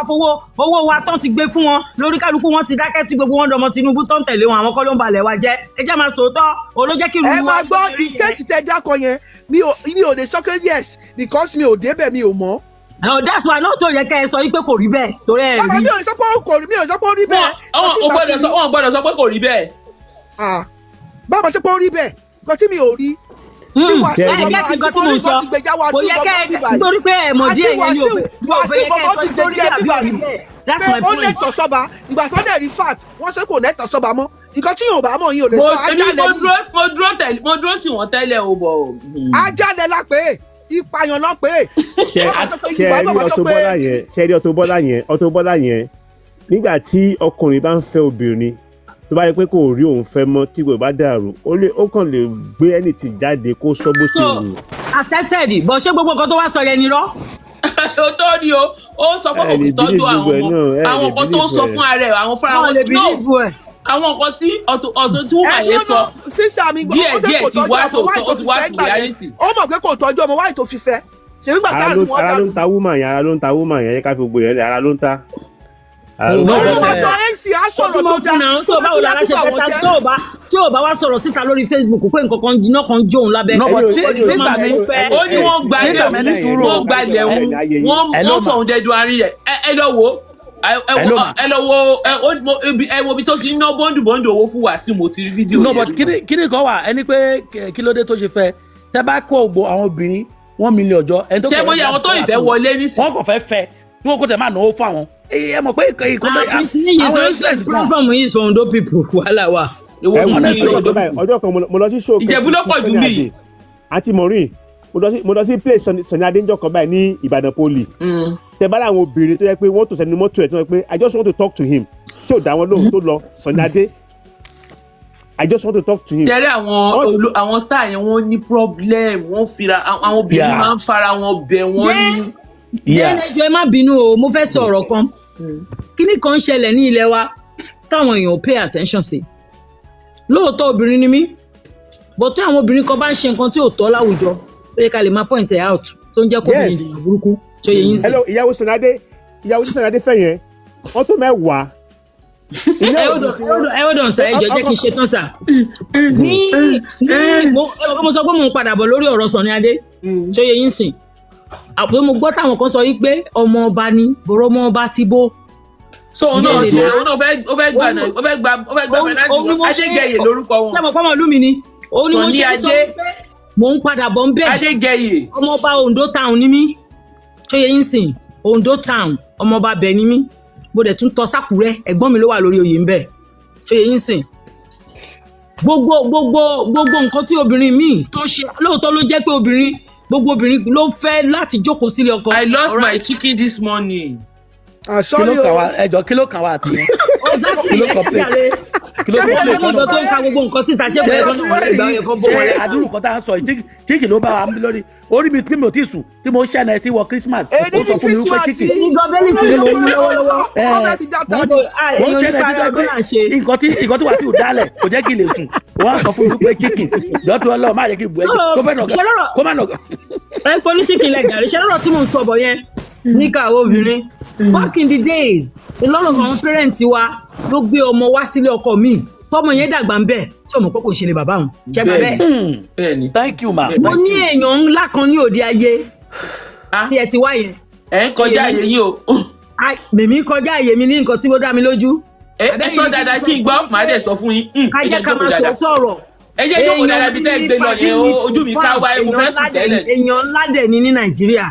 owó wa tán ti gbé fún wọn lórí kálukú wọn ti dákẹ́ tí gbogbo wọn dọmọ Tinubu tán tẹ̀lé wọn àwọn kọ́ ló ń balẹ̀ wa jẹ́ ẹ jẹ́ máa sòótọ́ olójẹ́ kí. ẹ máa gbọ́ ìkéèsì tẹ dákọ yẹn mi ò lè sọ pé yes because mi ò débẹ̀ mi ò mọ̀. that's why náà tó yẹ kẹ́ ẹ sọ pé kò rí bẹ́ẹ̀ torí ẹ rí. bàbá mi ò sọ pé ó rí bẹ́ẹ̀. wọ́n gbọ́dọ̀ sọ pé kò rí bẹ́ẹ̀. bàbá sọ pé ó rí bẹ́ẹ̀ nǹkan tí mi ò rí. ẹgẹ́ ti gbọ́ tí mo sọ kò yẹ kẹ́ nítorí pé ẹ̀ mọ̀ díẹ̀ yẹn ni ò fẹ́ kẹ́ sọ nítorí àbí òrí bẹ́ẹ̀ that's my point. ó nẹ́tọ̀ sọ́ba ìgbà tó dẹ̀ rí fat wọ́n sọ kò nẹ́tọ̀ sọ́ba mọ́ nǹkan tí yóò bá mọ̀ yín ò lè sọ ajálẹ̀ ni. mo dúró tí wọ́n tẹ́lẹ̀ o bọ̀. ajálẹ̀ la pé ìpààyàn lọ pé. ṣẹ́rí Auto Bola yẹn nígbà tí ọkùnrin bá ń fẹ́ obìnrin tó bá yẹ pé kò rí òun fẹ́ mọ́ tí kò bá dàrú ó kàn lè gbé ẹni tí jáde kó sọ bó ṣe wù. accepted bó ṣe gbogbo nǹkan tó wá sọ yẹn ni rọ. ó tó ní o ó sọ pé kò tọ́jú àwọn kan tó sọ fún ara ẹ̀ àwọn fúnra wọn náà àwọn nǹkan tí ọ̀tọ̀ tí wọ́n máa yẹ sọ díẹ̀ ti wá sí reality. ó mọ̀ pé kò tọ́jú ọmọ wáyé tó fi fẹ́ ṣèlú gbà táàlù wọn dá. ara ló ń ta woman yẹn yẹ ká fi gbogbo yẹn lẹ ara ló ń ta. olùwàsàn MC á sọ̀rọ̀ tó dáa tó báwo la ṣe fẹ́ ta tí ò bá wá sọ̀rọ̀ síta lórí Facebook pé nǹkan kan jiná kan jóun lábẹ́ sísà mi ó ní wọ́n gbalẹ̀ wọ́n sọ òun dẹ́dùn àárín rẹ̀ ẹ lọ wo ibi tó ti ń ná bọ́ndù owó fún Wasiu mo ti rí fídíò yẹn. no but kíni kan wà ẹni pé kí ló dé tó ṣe fẹ́ tẹ́ bá kó ògbó àwọn obìnrin 1 million jọ ẹni tó kọ̀ tẹ́ mọ́ àwọn tó ìfẹ́ wọlé nísìnyí. wọ́n kò fẹ́ tí wọ́n kò tẹ̀ máa náwó fún àwọn ẹ mọ̀ pé ìkan tó àwọn influence kan. platform yìí sọ Ondo people wàhálà wà. ọjọ́ kan mo lọ sí show Ìjẹ̀bú ló pọ̀ jù mí. àti Maureen mo lọ sí place Sunny Adé njọ́ kan báyìí ní Ìbàdàn poli. tẹ bá àwọn obìnrin tó yẹ pé wọ́n tó sẹ́ni mọ́tò ẹ̀ tó yẹ pé I just want to talk to him tí ò dá wọn lóhùn tó lọ Sunny Adé I just want to talk to him. tẹ́lẹ̀ àwọn star yẹn wọ́n ní problem wọ́n fira àwọn obìnrin máa ń fara wọn bẹ̀ wọ́n ní. ẹjọ́ ẹ má bínú o mo fẹ́ sọ ọ̀rọ̀ kan kíní kan ń ṣẹlẹ̀ ní ilẹ̀ wa táwọn èèyàn pay attention sí lóòótọ́ obìnrin ni mí but tí àwọn obìnrin kan bá ń ṣe nǹkan tí ò tọ́ láwùjọ ó yẹ ká lè máa point it out tó ń jẹ́ kó obìnrin ìdìbò burúkú tó yẹ yín sí. hello ìyàwó Sunny Adé fẹ́ yẹn wọ́n tó mẹ́wàá. ẹ ó dàn sá ẹ jọ jẹ́ kí n ṣe tán sá. mo sọ pé mo ń padà bọ̀ lórí ọ̀rọ̀ Sunny Adé tó yẹ yín sìn àpò mo gbọ́ táwọn kan sọ yìí pé ọmọ ọba ni bọ̀rọ̀ ọmọ ọba ti bó. so òun náà fẹ́ gba Adégẹyè lórúkọ wọn. sábà pọ́nmọ́ ìlú mi ni òun ni mo ṣe sọ pé mò ń padà bọ̀ ń bẹ̀. Adégẹyè ọmọ ọba Ondo town ni mí tó yẹ yín sìn Ondo town ọmọọba bẹ̀ ni mí mo dẹ̀ tún tọ́ sákúrẹ́ ẹ̀gbọ́n mi ló wà lórí oyè ń bẹ̀ ṣé yín sìn gbogbo nǹkan tí obìnrin míì tó ṣe lóòótọ́ ló jẹ́ pé gbogbo obìnrin ló fẹ́ láti jókòó sílé ọkọ. I lost my chicken this morning. Sorry o kí ló kàn wá àti yẹn. Exactly kí ló kàn tó ń ka gbogbo nǹkan síta ṣé kò yẹ kó náà wọlé ìgbà yẹ kó bó wọlé. àdúrú kan tá a sọ yìí chicken ló bá wa ń lórí orí mi tí mi ò tí ì sùn tí mo ṣàna ẹ sí wọ Christmas ó sọ fún mi wípé chicken. ní gọbẹ́lì sí ló ń lọ́wọ́lọ́wọ́. mo ń ṣẹlẹ̀ dídọ́ pé nǹkan tí wàá sí ò dálẹ̀ kò jẹ́ kí n lè sùn wọ́n á sọ fún mi wípé chicken dọ́tún ọlọ́ọ̀ má yẹ kí n bu ẹ̀jẹ̀ kó fẹ́ nọ̀gà kó má nọ̀gà. ẹ fọlí chicken lẹ gàrí ṣe lọ́rọ̀ tí mo ń sọ bọ̀ yẹn níkà obìnrin back in the days a lot of our parents wa ló gbé ọmọ wá sílé ọkọ mi tọmọ yẹn dàgbà ń bẹ tí ọmọ kókò ṣe lè bàbá òun ṣe gbà bẹ́ẹ̀. Thank you ma. mo ní èèyàn ńlá kan ní òde ayé tí ẹ ti wá yẹn. ẹ ń kọjá àyè yín o. mèmí kọjá àyè mi ní nǹkan tí ó dá mi lójú. ẹ sọ dáadáa kí n gbọ́ màá dẹ̀ sọ fún yín. ká jẹ́ ká máa sọ tọ̀rọ̀. ẹ jẹ́ jókòó dáadáa bí tẹ́ ẹ gbé lọ yẹn ojú mi ká wá mo fẹ́ sùn tẹ́lẹ̀. èèyàn ńlá dẹ̀ ni ní Nàìjíríà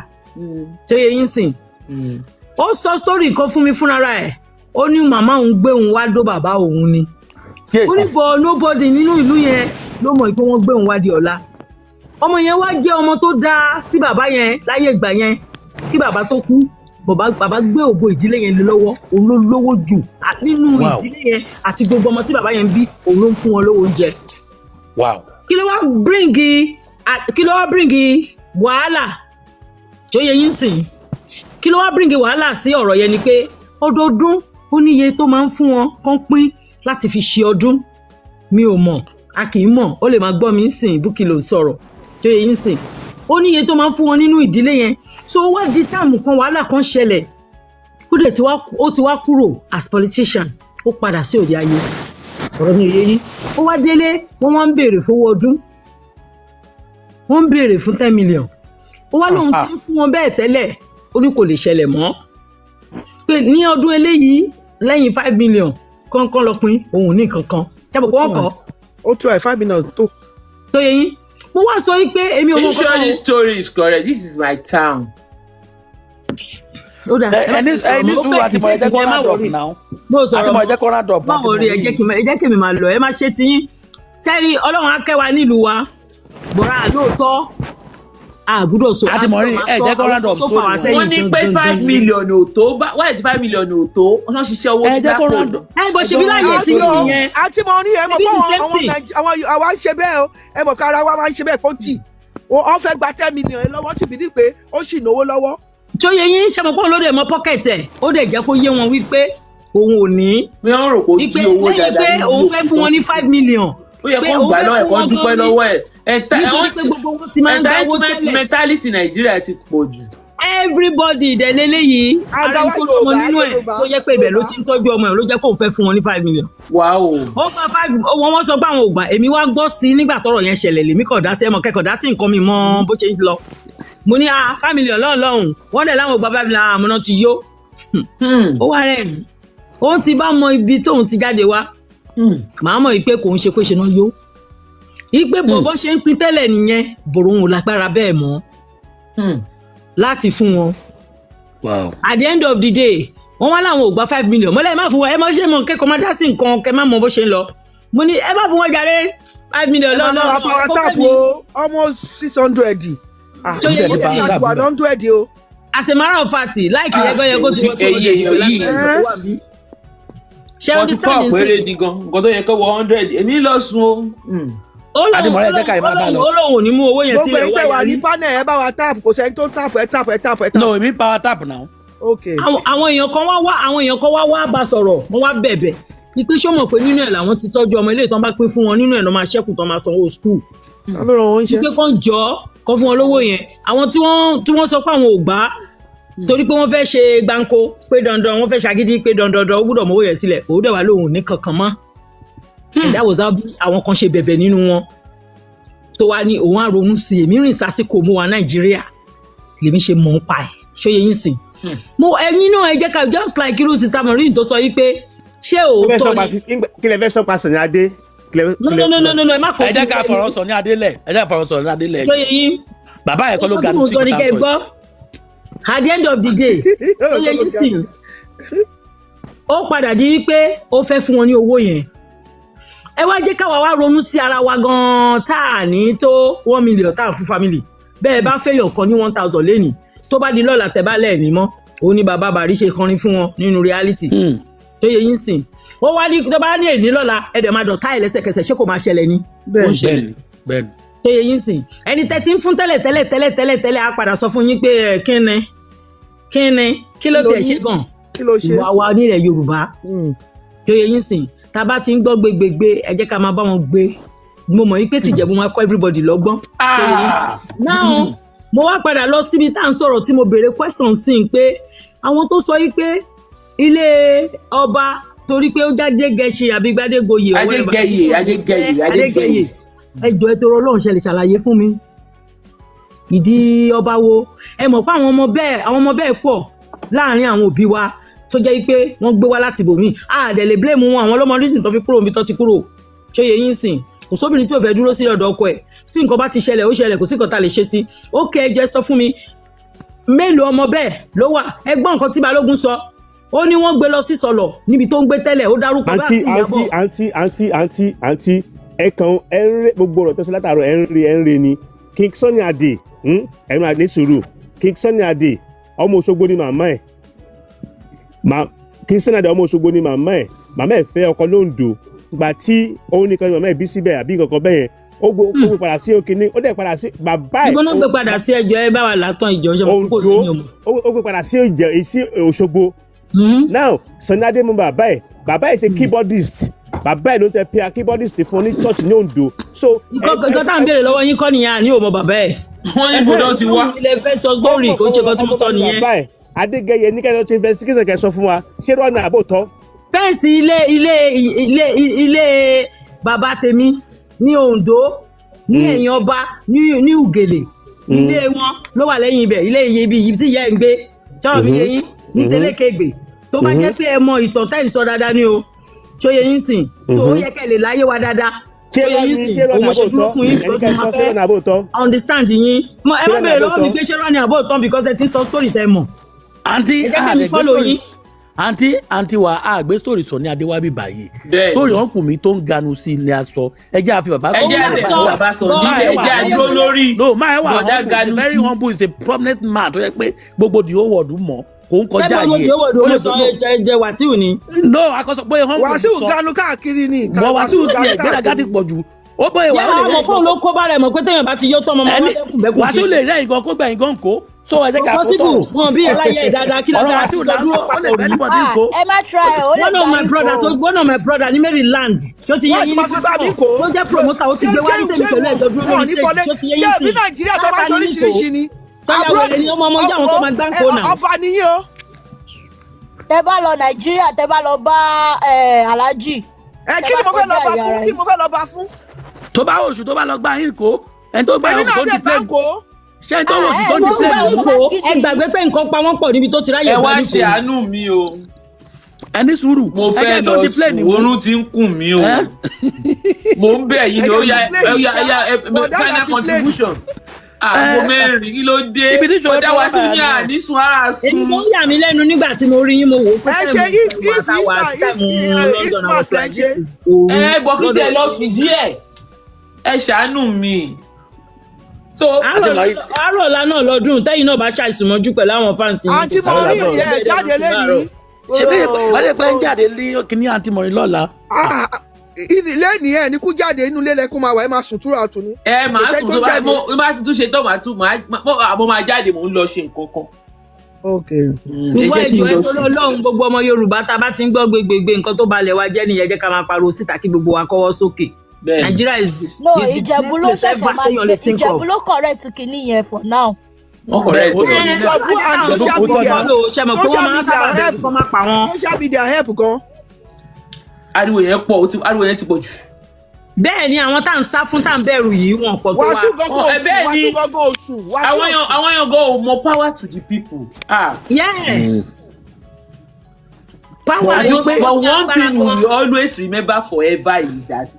ṣé yẹ yín sìn. ó sọ story kan fún mi fúnra ẹ̀ ó ní màmá òun gbé òun wá dó bàbá òun ni ó ní bọ nobody nínú ìlú yẹn ló mọ̀ pé wọ́n gbé òun wá di ọ̀la ọmọ yẹn wá jẹ́ ọmọ tó dáa sí bàbá yẹn láyé ìgbà yẹn kí bàbá tó kú bàbá gbé ògo ìdílé yẹn lé lọ́wọ́ òun ló lówó jù nínú ìdílé yẹn àti gbogbo ọmọ tí bàbá yẹn bí òun ló ń fún wọn lówó oúnjẹ. kí ló wá bíríngì wàhálà tó yẹ yín sìn kí ló wá bíríngì wàhálà sí ọ̀rọ̀ yẹn ni pé ọdọọdún ó níye tó máa ń fún wọn kán pín láti fi ṣe ọdún mi ò mọ̀ a kì í mọ̀ ó lè máa gbọ́ mi ń sìn Bukky ló sọ̀rọ̀ tó yẹ yín sìn ó níye tó máa ń fún wọn nínú ìdílé yẹn so ó wá di táàmù kan wàhálà kan ṣẹlẹ̀ ó ti wá kúrò as politician ó padà sí òde ayé ọ̀rọ̀ mi ò yé yín ó wá délé wọ́n wá ń béèrè fowó ọdún wọ́n ń béèrè fún 10 million ó wá lóun ti ń fún wọn bẹ́ẹ̀ tẹ́lẹ̀ ó ní kò lè ṣẹlẹ̀ mọ́ pé ní ọdún eléyìí lẹ́yìn 5 million kọ́ńkọ́ lọ pin òun ní kankan jábọ̀ kó wọ́n kọ́. ó tó ẹ̀ 5 million tó. tó yẹ yín mo wá sọ pé èmi ò mọ̀ kọ́kọ́. sure this story is correct this is my town. ó dà ẹni sùúrù àti mọ̀ ẹ̀jẹ̀ kọ́ra dọ̀p náà àti mọ̀ ẹ̀jẹ̀ kọ́ra dọ̀p. báwo rí ẹ jẹ́ kí mi máa lọ ẹ má ṣe tiyín sẹ́rí ọlọ́run á kẹ́ wa nílùú wa bọ̀rọ̀ àlóòótọ́ àgùdọ̀ so àtìmọ̀rí ẹ̀jẹ̀ kan round up tó fà wá sẹ́yìn. wọ́n ní pé 5 million ò tó wáyé tí 5 million ò tó wọ́n ṣiṣẹ́ owó sí dápò. ẹ bó ṣe bí láyé tí nìyẹn. àti mo ní ẹ mọ̀ pé àwọn àwa ń ṣe bẹ́ẹ̀ o ẹ mọ̀ kára wa máa ń ṣe bẹ́ẹ̀ kó tì wọ́n fẹ́ gba 10 million ẹ lọ́wọ́ tì mí ní pé ó sì náwó lọ́wọ́. tó yẹ yín ṣe mọ̀ pé òun ló dé mọ́ pocket ẹ̀ ó dẹ̀ jẹ́ kó yé wọn wípé òun ò ní. bí wọ́n rò pé ó jí owó dáadáa wípé òun fẹ́ fún wọn ní 5 million. ó yẹ kó gbà lọ́wọ́ ẹ̀kọ́ dúpẹ́ lọ́wọ́ ẹ̀. nítorí pé gbogbo wọn ti máa ń gbà owó tẹ́lẹ̀. mentality Nàìjíríà ti pọ̀ jù. everybody dẹ̀ lélẹ́yìí ara ń kó ọmọ nínú ẹ̀ tó yẹ pé ibẹ̀ ló ti ń tọ́jú ọmọ ẹ̀ ló jẹ́ kó fẹ́ fún wọn ní 5 million. Wow. ó gba 5 wọ́n sọ pé àwọn ò gbà èmi wá gbọ́ sí nígbà tọ́rọ̀ yẹn ṣẹlẹ̀ lèmi kọ̀ dá sí ẹmọ kẹ́kọ̀ọ́ dá sí nǹkan mi mọ́ bó ṣe ń lọ. mo ní 5 million lọ́hùn wọ́n dẹ̀ láwọn ò gba 5 million àmọ́ ti yó. ó wá rẹ̀ ní òun ti bá mọ ibi tóun ti jáde wá màá mọ̀ pé kò ń ṣe pé ṣe náà yó ìgbé bọ̀bọ̀ ṣe ń pín tẹ́lẹ̀ nìyẹn bòrò òun lágbára bẹ́ẹ̀ mọ́ láti fún wọn. At the end of the day wọ́n wá láwọn ò gba 5 million mọ́lẹ́ ẹ má fún wọn ẹ má ṣe mọ kẹ́kọ̀ọ́ má dá sí nǹkan kẹ́ má mọ bó ṣe ń lọ mo ní ẹ má fún wọn jàre 5 million lọ́nà. ẹ máa lọ power tap o almost 600. tó yẹ kó sì àti 100 o. as a matter of fact láìkì yẹ gan yẹ kó ti wọ́n tó lè ṣe understand ní sí. 44 péré ni gan nǹkan tó yẹ kó wọ 100 èmi lọ sùn o. Adémọ́lá ẹ̀jẹ̀ ká ẹ̀ máa bá lọ. ó lóun ò ní mú owó yẹn sílẹ̀ gbogbo ìtẹ̀wà ní panel ẹ bá wa tap kò sẹ́ni tó tap ẹ tap ẹ tap ẹ tap. no èmi power tap now. okay. àwọn èèyàn kan wá bá sọ̀rọ̀ wọ́n wá bẹ̀bẹ̀ ni pé ṣó mọ̀ pé nínú ẹ̀ làwọn ti tọ́jú ọmọ ilé ìtàn bá pín fún wọn nínú ẹ̀ lọ́ máa ṣẹ́kù tán máa sanwó school. pé kàn jọ kàn fún wọn lówó yẹn àwọn tí wọ́n sọ pé àwọn ò gbà torí pé wọ́n fẹ́ ṣe gbáǹkó pé dandan wọ́n fẹ́ ṣàgídí pé dandan ó gbúdọ̀ mọ́wó yẹn sílẹ̀ òun dẹ̀ wá lóhùn ní kankan mọ́. ẹ̀dá wò sá àwọn kan ṣe bẹ̀bẹ̀ nínú wọn tó wá ní òun àrònú sí èmi rìn sásìkò mú wa Nàìjíríà lèmi ṣe mọ̀ ń pa ẹ̀ ṣóye yín sìn. mo ẹ̀yin náà ẹ jẹ́ ká just like irú sister Maureen tó sọ yìí pé ṣé òótọ́ ni. kí lẹ fẹ́ sọ pa Sani Adé. no ẹ má kọ sí. ẹ jẹ́ ká fọ̀rọ̀ sọ ní Adé lẹ̀ ẹ jẹ́ ká fọ̀rọ̀ sọ ní Adé lẹ̀. ṣóye yín. bàbá ẹ̀ kọ́ ló ga ní síkò tá a sọ yìí. at the end of the day ó yẹ yín sìn ó padà di pé ó fẹ́ fún wọn ní owó yẹn ẹ wá jẹ́ káwa wá ronú sí ara wa gan-an tá à ní tó 1 million tá à fún family bẹ́ẹ̀ bá fẹ́ yọ̀kan ní 1,000 lẹ́nìí tó bá di lọ́la tẹ́ bá lẹ́ẹ̀ní mọ́ òun ni bàbá bàrí ṣe kọrin fún wọn nínú reality tó yẹ yín sìn ó wá ní tó bá ní èní lọ́la ẹ̀dẹ̀ máa dọ̀tá ẹ̀ lẹ́sẹ̀kẹsẹ̀ ṣé kò máa ṣẹlẹ̀ ni. bẹ́ẹ̀ni tó yẹ yín sìn ẹni tẹ́tí ń fún tẹ́lẹ̀ á padà sọ fún yín pé kíni kí ló tẹ̀ ṣe gan ìwà wa nílẹ̀ Yorùbá tó yẹ yín sìn tá a bá ti ń gbọ́ gbégbégbé ẹ jẹ́ ká máa bá wọn gbé mo mọ̀ wípé tìjẹ̀bú máa kọ́ everybody lọ́gbọ́n. náà mo wá padà lọ síbi tá à ń sọ̀rọ̀ tí mo béèrè question sí i pé àwọn tó sọ yìí pé ilé ọba torí pé ó jáde gẹ̀ẹ́sì àbí gbadégoyè adégẹyè ẹjọ́ ètò Ọlọ́run ṣe lè ṣàlàyé fún mi ìdí ọba wo ẹ mọ̀ pé àwọn ọmọ bẹ́ẹ̀ pọ̀ láàrin àwọn òbí wa tó jẹ́ pé wọ́n gbé wá láti bòmí àdẹ̀ lè blame wọn àwọn ọlọ́mọ reason tó fi kúrò níbi tó ti kúrò tó yẹ yín sìn kò sóbìnrin tí ò fẹ́ dúró sí ọ̀dọ̀ ọkọ ẹ̀ tí nǹkan bá ti ṣẹlẹ̀ ó ṣẹlẹ̀ kò sí nǹkan tá lè ṣe sí ó kẹ́ ẹ jẹ́ sọ fún mi mélòó ọmọ bẹ́ẹ̀ ló wà ẹ gbọ́ nǹkan tí Balógun sọ ó ní wọ́n gbé lọ sí sọ̀lọ̀ níbi tó ń gbé tẹ́lẹ̀ ó dárúkọ bá àti ìyàbọ̀. àǹtí ẹ kàn ẹ ń rẹ gbogbo ọ̀rọ̀ tó ṣe látàárọ̀ ẹ ń re ni King Sunny Adé ẹ máa ní sùúrù King Sunny Adé ọmọ Òṣogbo ni màmá ẹ̀ King Sunny Adé ọmọ Òṣogbo ni màmá ẹ̀ fẹ́ ọkọ lóńdó gbà tí òun nìkan ni màmá ẹ̀ bí síbẹ̀ àbí nǹkan kan bẹ́yẹn ó gbé padà sí òkìní ó dẹ̀ padà sí bàbá ẹ̀. ìgbóná gbé padà sí ẹjọ́ ẹ bá wà látàn ìjọ ṣe mọ̀ kókò tó ní ọmọ. ó gbé padà sí Òṣogbo. now Sunny Adé mú bàbá ẹ̀ ṣe keyboardist bàbá ẹ̀ ló tẹ pé keyboardist fún ní church ní Ondo. so nǹkan tá à ń béèrè lọ́wọ́ yín kọ́ nìyẹn àní òmò bàbá ẹ̀. wọ́n ní ibùdó ti wá. ilé fẹ́ sọ gbórí kò ń ṣe kan tí mo sọ nìyẹn. Adégẹyẹ ní kẹ́lẹ́ tó investigation kẹ́ sọ fún wa ṣé rọ́ọ̀nà àbòtọ́. fẹ́ǹsì ilé bàbá tèmi ní Ondo ní ẹ̀yìn ọba ní Ugele ilé wọn ló wà lẹ́yìn ibẹ̀ ilé ibi tí ìyá ẹ̀ ń gbé tọ́rọ̀ mi yẹn ní Télékègbè tó bá jẹ́ pé ẹ mọ ìtàn tẹ́yìn sọ dáadáa ní o tó yẹ yín sìn so ó yẹ kẹ́ lè láyé wa dáadáa tó yẹ yín sìn òun ṣe dúró fún yín because mo fẹ́ understand yín ẹ má bèrè lọ́wọ́ mi pé ṣé rọ́ọ̀nì àbòtọ́ because ẹ ti ń sọ story tẹ́ mọ̀. àǹtí wa àgbé sórí Sunny Adé wá bí báyìí sórí ọ̀nkù mi tó ń ganu sí ilé aṣọ ẹjẹ́ àfi bàbá sọ ẹjẹ́ àdúró lórí bọ̀dá ganu sí very humble is a prominent man tó yẹ pé gbogbo the whole world mọ̀ kò ń kọjá yìí. ó lè sọ ẹjẹ Wasiu ni. no akọsọ pé humble sọ Wasiu ganu káàkiri ni. bọ̀ Wasiu tiẹ̀ gbẹ́dàgá ti pọ̀ jù ó bọ̀ ìwà ó lè rẹ́ ìgbọ́n kó ló kó bá rẹ̀ mọ̀ pé téèyàn bá ti yó tán mọ́ bẹ́kùn. Wasiu lè rẹ́ ìgan kó gbẹ̀yìn gan kó so ẹ jẹ́ ká kó tọ̀. wọn bí ẹláyẹ dáadáa kí lọ́dọ̀ àti ìdọ́dúró papọ̀ rí. ẹ má try ó lè gbà one of my brother ní Maryland ṣó ti yẹ yín ní fúnpọ̀ tó jẹ́ promoter ó ti gbé wáyé tèmi pẹ̀lú ìdọ́dúró lórí stage ṣó ti yẹ yín sí. ṣé bí Nàìjíríà tó bá ṣe oríṣiríṣi ni. tọ́jà wẹ̀rẹ̀ ni ọmọ jáwọn tó máa gbá ń kó náà. ọba nìyí o. tẹ bá lọ Nàìjíríà tẹ bá lọ bá Alhaji. kí ni mo fẹ́ lọ bá fún. tó bá oṣù tó bá lọ gbá yín kó ẹni tó gbá oṣù tó di plane ṣé tó oṣù tó di plane kó ẹ gbàgbé pé nǹkan pa wọ́n pọ̀ níbi tó ti ráyè gbá ní kó. ẹ wá ṣe àánú mi o. ẹni sùúrù mo fẹ́ lọ sùn oorun ti ń kùn mí o. mo ń bẹ̀ yín ni ó yá final contribution. àgbo mẹ́rin kí ló dé ọ̀dà wa sí ní àníṣun àásùn. èmi ló yà mí lẹ́nu nígbà tí mo rí yín mo wò ó pé bọ́ kí tiẹ̀ lọ sùn díẹ̀ ẹ ṣàánú mi. so àárọ̀ ọ̀la náà lọ́dún tẹ́yìn náà bá ṣàìsùn mọ́jú pẹ̀lú àwọn fáǹsì. àǹtí Mọ̀rin yẹn jáde lẹ́yìn. ṣé bí ìpàdé pé ń jáde ní kíní àǹtí Mọ̀rin lọ́la. lẹ́yìn ẹ̀ ní kú jáde inú ilé lẹ́kún máa wà ẹ máa sùn túrọ̀ àtún ní. ẹ máa sùn tó bá ti tún ṣe tán mo máa jáde mò ń lọ ṣe nǹkan kan. ìwọ ìjọ ẹ tó lọ́lọ́run gbogbo ọmọ Yorùbá tá a bá ti ń gbọ́ gbégbégbé nǹkan tó balẹ̀ wa jẹ́ nìyẹn jẹ́ ká máa pariwo síta kí gbogbo wa kọ́wọ́ sókè. Nigeria is Ìjẹ̀bú ló ṣẹ̀ṣẹ̀ máa gbé Ìjẹ̀bú ló correct kìíní yẹn for now. wọ́n correct Ìjẹ̀bú and social media help gan. ariwo yẹn pọ̀ ariwo yẹn ti pọ̀ jù. bẹ́ẹ̀ ni àwọn tá à ń sá fún tá à ń bẹ̀rù yìí wọn pọ̀ tó wa. Wasiu gángan oṣù. àwọn èèyàn gan ò mọ power to the people. Power but one thing we always remember forever is that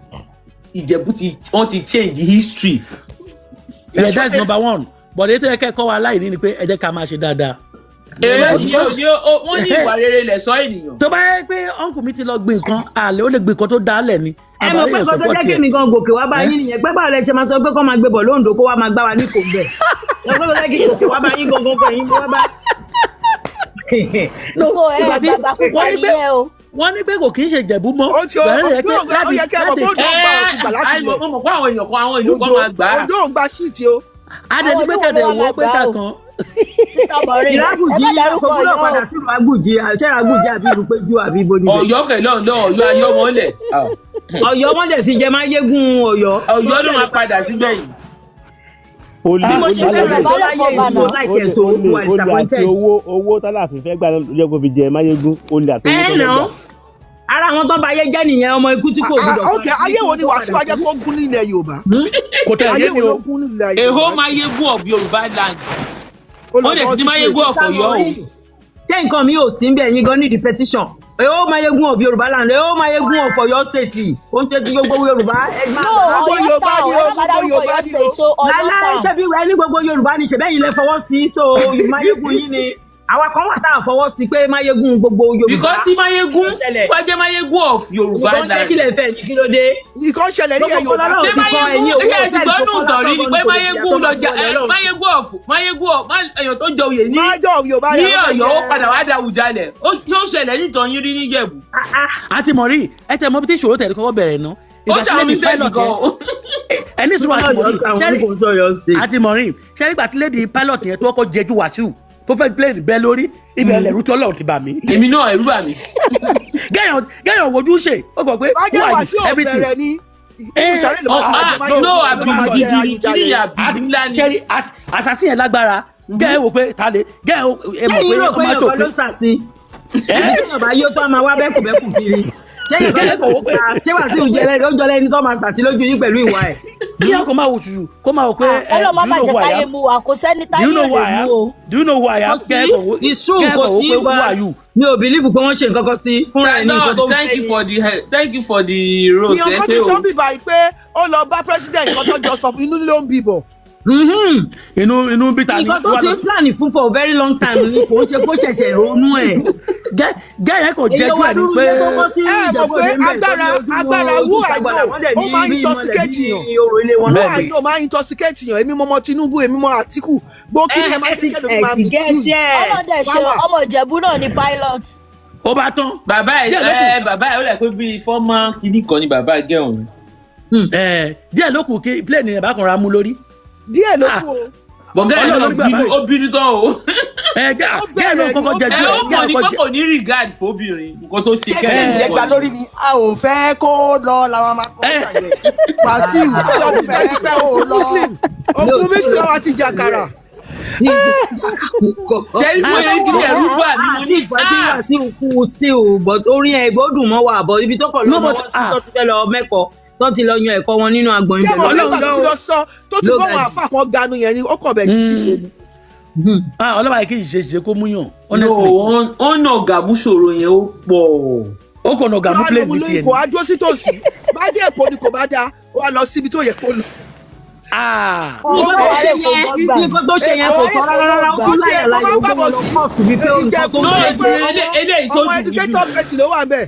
Ijebu wọ́n ti change the history. Yeah, that's number one. But ètò ẹ̀kẹ́ kọ́ wa láì ní ni pé ẹ jẹ́ ká máa ṣe dáadáa. wọ́n ní ìwà rere lẹ̀ sọ ènìyàn. tó bá yẹ pé ọ̀nkù mi ti lọ gbin nǹkan àlè ó lè gbin nǹkan tó dálẹ̀ ni. ẹ mọ̀ pé kó tó jẹ́ kí mi gan gòkè wá bá yín nìyẹn pé báwo lẹ ṣe máa sọ pé kó máa gbé bọ̀ lóńdó kó wá máa gbá wa ní kò bẹ̀ ẹ pé kó jẹ́ kí gòkè wá bá yín gangan pé yín wá bá. wọ́n ní pé kò kí ń ṣe Ìjẹ̀bú mọ́. ó yẹ kí ẹ mọ̀ kó dùn gba òkúgbà láti lọ. mo mọ̀ pé àwọn ìlú kan máa gbà á. Oǹdó ń gba ṣíìtì o. adẹni pé kẹ̀dẹ̀ wọ́ pé kankan. ìrágùjì kò gbúdọ̀ padà sílùú Àgbùjì àṣẹ́ra Àgbùjì àbí ìrùpéjú àbí ibo níbẹ̀. Ọ̀yọ́ kẹlẹ Ọ̀yọ́ ayọ wọn lẹ. Ọ̀yọ́ wọn dẹ̀ fi jẹ máyégún Ọ̀yọ́. Ọ̀yọ́ ló máa padà síbẹ̀ yìí. bí mo ṣe fẹ́ rẹ̀ tó láyé ìfò láìkẹ́ tó wà disappointed. owó tálàfin fẹ́ gbà lóye kó fi jẹ máyégún olè àti owó tó lọ gbà. ara àwọn tó bá yé jẹ́ nìyẹn ọmọ ikú tí kò gbúdọ̀. ok ayé wo ni Wasiu wá jẹ́ kó gún nílẹ̀ Yorùbá. kò tẹ̀ ayé mi o. èho máyégún of Yorùbá land. ó lè ti máyégún of Ọ̀yọ́ o. tẹ́ nǹkan mi ò sí ń bẹ̀ yín gan ní the petition. èho máyégún of Yorùbá land èho máyégún of Ọ̀yọ́ state ó ń tẹ́ ti gbogbo Yorùbá. gbogbo Yorùbá ni o gbogbo Yorùbá ni o. lálẹ́ ṣé bí wẹ́ẹ́ ní gbogbo Yorùbá ni ṣẹ̀bẹ́yìn lẹ fọwọ́ sí so máyégún yín ni. àwa kan wà tá a fọwọ́ sí pé máyégún gbogbo Yorùbá. because tí máyégún wá jẹ́ máyégún of Yorùbá land. ìkọ́ ṣe kí lè fẹ́ ní kí ló dé. ìkọ́ ṣẹlẹ̀ ní Yorùbá. ṣé máyégún ẹ̀yà ti gbọ́ nù tọ̀rí ni pé máyégún lọ́jà máyégún of èèyàn tó jẹ oyè ní Ọ̀yọ́ ó padà wá da Àwùjalẹ̀ ó ṣẹlẹ̀ nítorí yín rí níjẹ̀bú. àti mọ̀rí ẹ tẹ mọ bí tí ìṣòro tẹ̀lé kọ́kọ́ bẹ̀rẹ̀ ná. ó ṣàwọn mistake gan. ẹni sùn àti mọ̀rí ṣẹ́rí gbà tí lady pilot yẹn tó kọ́ jẹ́jú Wasiu tó fẹ́ plane bẹ́ẹ̀ lórí ibẹ̀ ẹlẹ́rú tí Ọlọ́run ti bà mí. èmi náà ẹ̀rú bà mí. gẹ́yàn wojú ṣe ó kọ̀ pé who are you everything. no àbí gidi kiri àbí ńlá ni. ṣẹ́rí assassin yẹn lágbára gẹ́yàn wò pé ta lè gẹ́yàn mọ̀ pé ọmọ tó pé. ẹ̀yìn bá yóò tó a máa wá bẹ́kùbẹ́kù kiri. ṣé Wasiu jẹrẹ ó jọlẹ ẹni tó máa sàtì lójú yín pẹ̀lú ìwà ẹ̀. kí ọkọ̀ máa wò ṣùṣù kó máa wò pé ọlọ́mọ máa jẹ táyé mu wa kò sẹ́ni táyé rẹ̀ mú o. do you know who I am? It's true kò sí bá mi ò believe pé wọ́n ṣe nǹkan kan sí fúnra ẹ̀ ní nǹkan tó ń fẹ́. thank you for the rose. ìyàn kan ti sọ bíbá yìí pé ó lọ bá president kan tó jọ sọ fún inú ló ń bíbọ̀. inú bí ta ni. nǹkan tó ti ń plan fún for a very long time ni kò ṣe kó ṣẹ̀ṣẹ̀ ronú ẹ̀. gẹ́yẹ́ kò jẹ́jú ẹ̀ ní pé. ẹ mọ̀ pé agbára wú àìgbò ó máa ń intoxicate yàn wú àìgbò máa ń intoxicate yàn èmi mọ Tinubu èmi mọ Àtíkù gbókì ni ẹ máa ń kéde lórí máa misuse. ọlọ́dẹ ṣe ọmọ Ìjẹ̀bú náà ni pilot. ó bá tán. bàbá ẹ̀ ó lè pé bíi fọ́mà kìíní kan ni bàbá ẹ̀ jẹ́ òun. díẹ̀ ló kù kí plane yẹn bá kan ra mú lórí. díẹ̀ ló kù o. bọ̀gá ẹ̀ náà ó bínú tán o. gẹ́gẹ́ ló kọ́kọ́ jẹ díẹ̀. ó mọ̀ ní pé kò ní regard fóbìnrin nǹkan tó ṣe kẹ́rin. ẹgbà lórí ni a ò fẹ́ kó lọ làwọn máa kọ́ ṣàyẹ̀. Wasiu lọ ti fẹ́ ti fẹ́ o lọ okun Muslim wa ti jàkàrà. tẹ́lifí wọ́n kí ẹ̀rú bà mí mo ní. àti ìpàdé Wasiu kú sí o but orin ẹ̀ gbọ́dùn mọ́ wa but ibi tó kọ̀ lọ́wọ́ sí tó ti fẹ́ lọ mẹ́kọ̀ọ́ tó ti lọ yan ẹ̀kọ́ wọn nínú agbọ̀n ibẹ̀. Ọlọ́run tó ti lọ sọ tó ti bọ́ wọn àfa kan ganu yẹn ni ó kàn bẹ̀ sí ṣíṣe ni. ọlọ́wà yìí kì í ṣe kó mú yàn honestly. ó nà gàmú ṣòro yẹn ó pọ̀. ó kàn nà gàmú plane ní tiẹ̀ ni. kò á dúró sí tòsí bá dé èkó ni kò bá dáa ó wá lọ síbi tó yẹ kó lọ. nǹkan tó ṣe yẹn kò tọ́ rárá ó tún láyà láyà ó gbọ́dọ̀ lọ kóòtù bí pé nǹkan tó ń ṣe eléyìí tó ọmọ educator person ló wà bẹ́ẹ̀.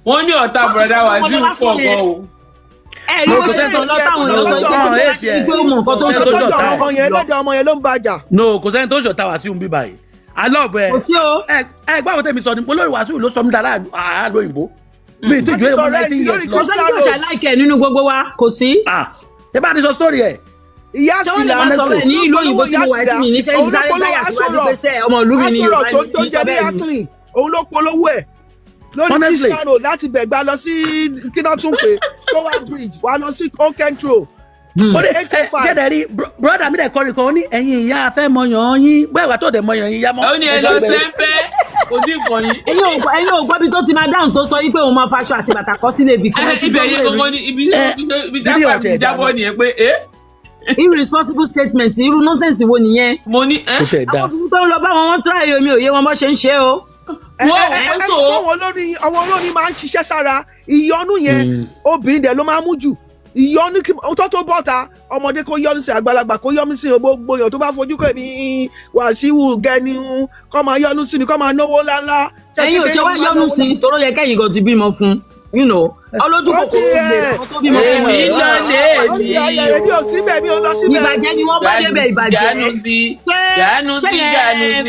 wọ́n ní ọ̀tá bùrọ̀dá Wasiu pọ̀ gan o. ẹ ló kò sẹ́ni tó táwọn èèyàn sọ pé ó mọ nǹkan tó ń ṣe lọ́dọ̀ ọmọ yẹn ló ń bàjà. no kò sẹ́ni tó ṣọ̀tá Wasiu ń bí báyìí I love ẹ. kò sí o. ẹ gbọ́ àwọn tẹ̀mí sọ ni olórí Wasiu ló sọ mí dára lóyìnbó. bí ìtújú ẹ̀ mọ́ 19 years lọ. kò sẹ́ni tó ṣàláìkẹ́ nínú gbogbo wa kò sí. ẹ bá ti sọ story ẹ. ìyá sílá ní ìlú òyìnbó tí mo wà ẹ́ tí mi ní fẹ́ sáré táyà síwájú pé sẹ́ ọmọ ìlú mi ni Yorùbá ní tó jẹ́ bí acne òun ló polówó ẹ̀ lórí Cristiano láti bẹ̀gbà lọ sí kínátúnpé tower bridge wà lọ sí okentro. jẹ́dẹ̀ rí broda mi dẹ̀ kọ́ nìkan ó ní ẹ̀yin ìyá afẹ́ mọyàn yín bẹ́ẹ̀ wà tó dẹ̀ mọyàn yín yá mọ́. ó ní ẹ lọ sẹ́ńpẹ́ kò dín nǹkan yín. ẹ̀yin ò gbọ́ bí tó ti máa dáhùn tó sọ wípé òun máa faṣọ àti bàtà kọ́ sílé ibì kan. ibẹ̀ yẹn gbogbo ni ibi dápà ti jábọ́ nìyẹn pé irresponsible statement irú nonsense wo nìyẹn. mo ní àwọn tuntun tó ń lọ bá wọn try omi òye wọn bó ṣe ń ṣe o. àwọn olórin máa ń ṣiṣẹ́ sára ìyọnu yẹn obìnrin dẹ̀ ló máa ń mú jù. ìyọnu kí tó bọ́ta ọmọdé kó yọnu sí àgbàlagbà kó yọnu sí gbogbo èèyàn tó bá fojú kọ èmi Wàsíù Gẹni kọ́ máa yọnu sí mi kọ́ máa náwó ńláńlá. ẹ̀yin ò ṣe wá yọnu sí toró yẹ kẹ́yìn gan ti bímọ fún ọlójú kòkòrò lè ọkọ bímọ fún èmi lọlé mi ò síbẹ̀ mi ò lọ síbẹ̀. ìbàjẹ́ ni wọ́n bá débẹ̀ ìbàjẹ́. Ganu sí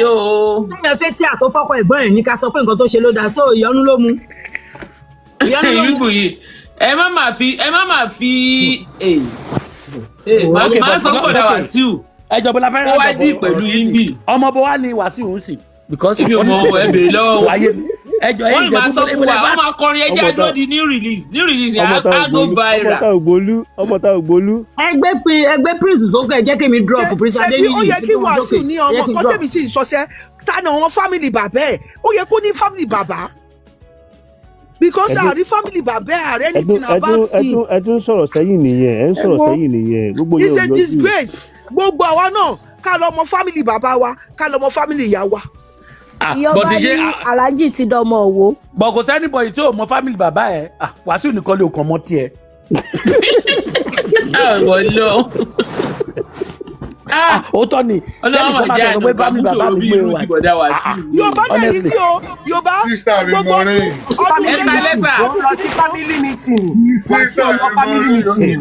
o. sẹ́yìn fẹ́ tí àtọ́fọ́kọ ẹ̀gbọ́n ẹ̀ ní ká sọ pé nǹkan tó ṣe ló dáa so ìyọnu ló mu. ìlú yìí ẹ má máa fi máa sọ pé Wàsíù ẹjọ bọlá fẹrẹ ó wá dì pẹ̀lú yín ọmọ bó wà ní Wàsíù ń sìn because ibi ọmọ ẹ bèrè lọ́wọ́ wáyé ẹjọ ẹ wọ́n máa sọ fún wa wọ́n máa kọrin ẹjẹ́ àjọ di new release yà á go viral. ọmọ tá ògbólú. ẹgbẹ́ prince sókè jẹ́ kí mi drop prince adéyìn. ó yẹ kí Wàsíù ní ọmọ kọ́tẹ́mì tí ì sọ́sẹ́ tani àwọn family bàbá ẹ̀ ó yẹ kó ní family bàbá because àrí family bàbá àrẹ anything about him. ẹ tún sọ̀rọ̀ sẹ́yìn nìyẹn gbogbo yẹn ò lọ́jú. it's a disgrace gbogbo àwa náà ká lọ mọ family bàbá wa ká lọ mọ family ìyá wa. ìyọba ní Alhaji ti dọmọ òwò. bọ̀ kò sẹ́ni bọ̀yì tí ò mọ family bàbá ẹ̀ Wàsíù nìkan lè kàn mọ́ tiẹ̀. ó tọ́ ni ọlọ́run jẹ́ àná bàbá mi gbé wa. Yorùbá náà yìí sí o Yorùbá gbogbo ọdún lẹ́fà. ó lọ sí family meeting. Sísá mi family meeting.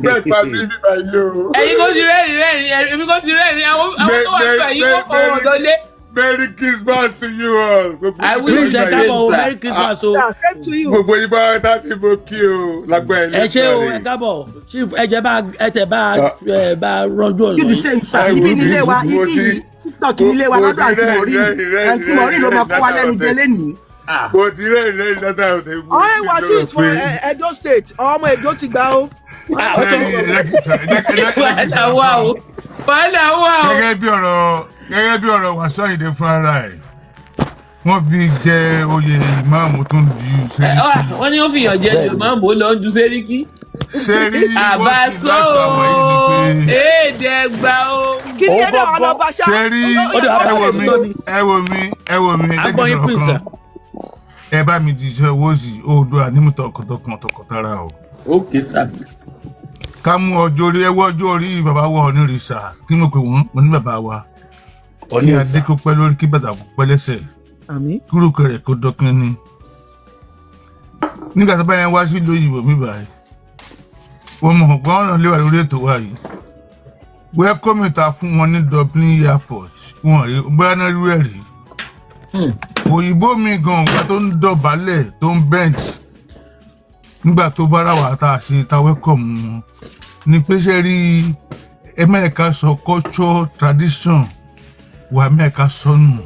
ẹ̀yin kò ti rẹ́rìn èmi kò ti rẹ́rìn àwọn tó wà nípa yìí kò kọ́ wọn lọlé. Merry Christmas to you all. I wish you a Merry Christmas o. gbogbo yìí bá dábì mo kí o lágbá ẹ̀ lẹ́sẹ̀ rẹ̀. ẹ ṣé o ẹ kábọ̀ chief ẹ̀jẹ̀ bá rọ́jú ọ̀nà. you the same sir ibi nílé wa ibi tiktok nílé wa lọ́dọ̀ àǹtí mọ̀rí ló máa kó wa lẹ́nu jẹ lẹ́nìí. mo ti rẹ́rìn lọ́dọ̀ àwọn ọ̀dẹ́. ọ̀rẹ́ Wàsíù is from Edo State ọmọ Edo ti gbà ó. gẹ́gẹ́ bí ọ̀rọ̀ Wasiu Ayinde fúnra ẹ̀ wọ́n fi jẹ oyè ìmáàmù tó ń ju sẹ́ríkì. wọ́n ní ó fi yàn jẹ ìmáàmù ó lọ ń ju sẹ́ríkì. àbáṣọ èdègbà o. kí ni ẹ̀dá wà lọ́ba ṣá. sẹ́rí ẹ wò mí ẹgbẹ́ kan ẹ bá mi jíṣẹ́ owó sí Oòduà nímùtọ̀ tọkàntara o. ókè sá. ká mú ọjọ́ orí bàbá wa onírìṣà kí mo pè wọ́n mo ní bàbá wa. Kí adé kó pẹ́ lórí kí bàtà kó pẹ́ lẹ́sẹ̀. Kúrò kẹrẹ̀ kó dọ́kín ní. Nígbà tó bá yẹn wá sí ìlú òyìnbó mi báyìí wọ́n mọ̀ pé wọ́n náà léwà lórí ètò wa yìí. Wẹ́kọ́mì ta fún wọn ní Dublin airport wọn rí bóyá náà rí ẹ̀ rí. Òyìnbó mi gan ọ̀gá tó ń dọ̀bálẹ̀ tó ń bend nígbà tó bá ráwà tá a ṣe ta wẹ́kọ̀mù wọn ni pé ṣe rí Amẹ́ríkà sọ culture tradition wà Amẹ́ríkà sọnù.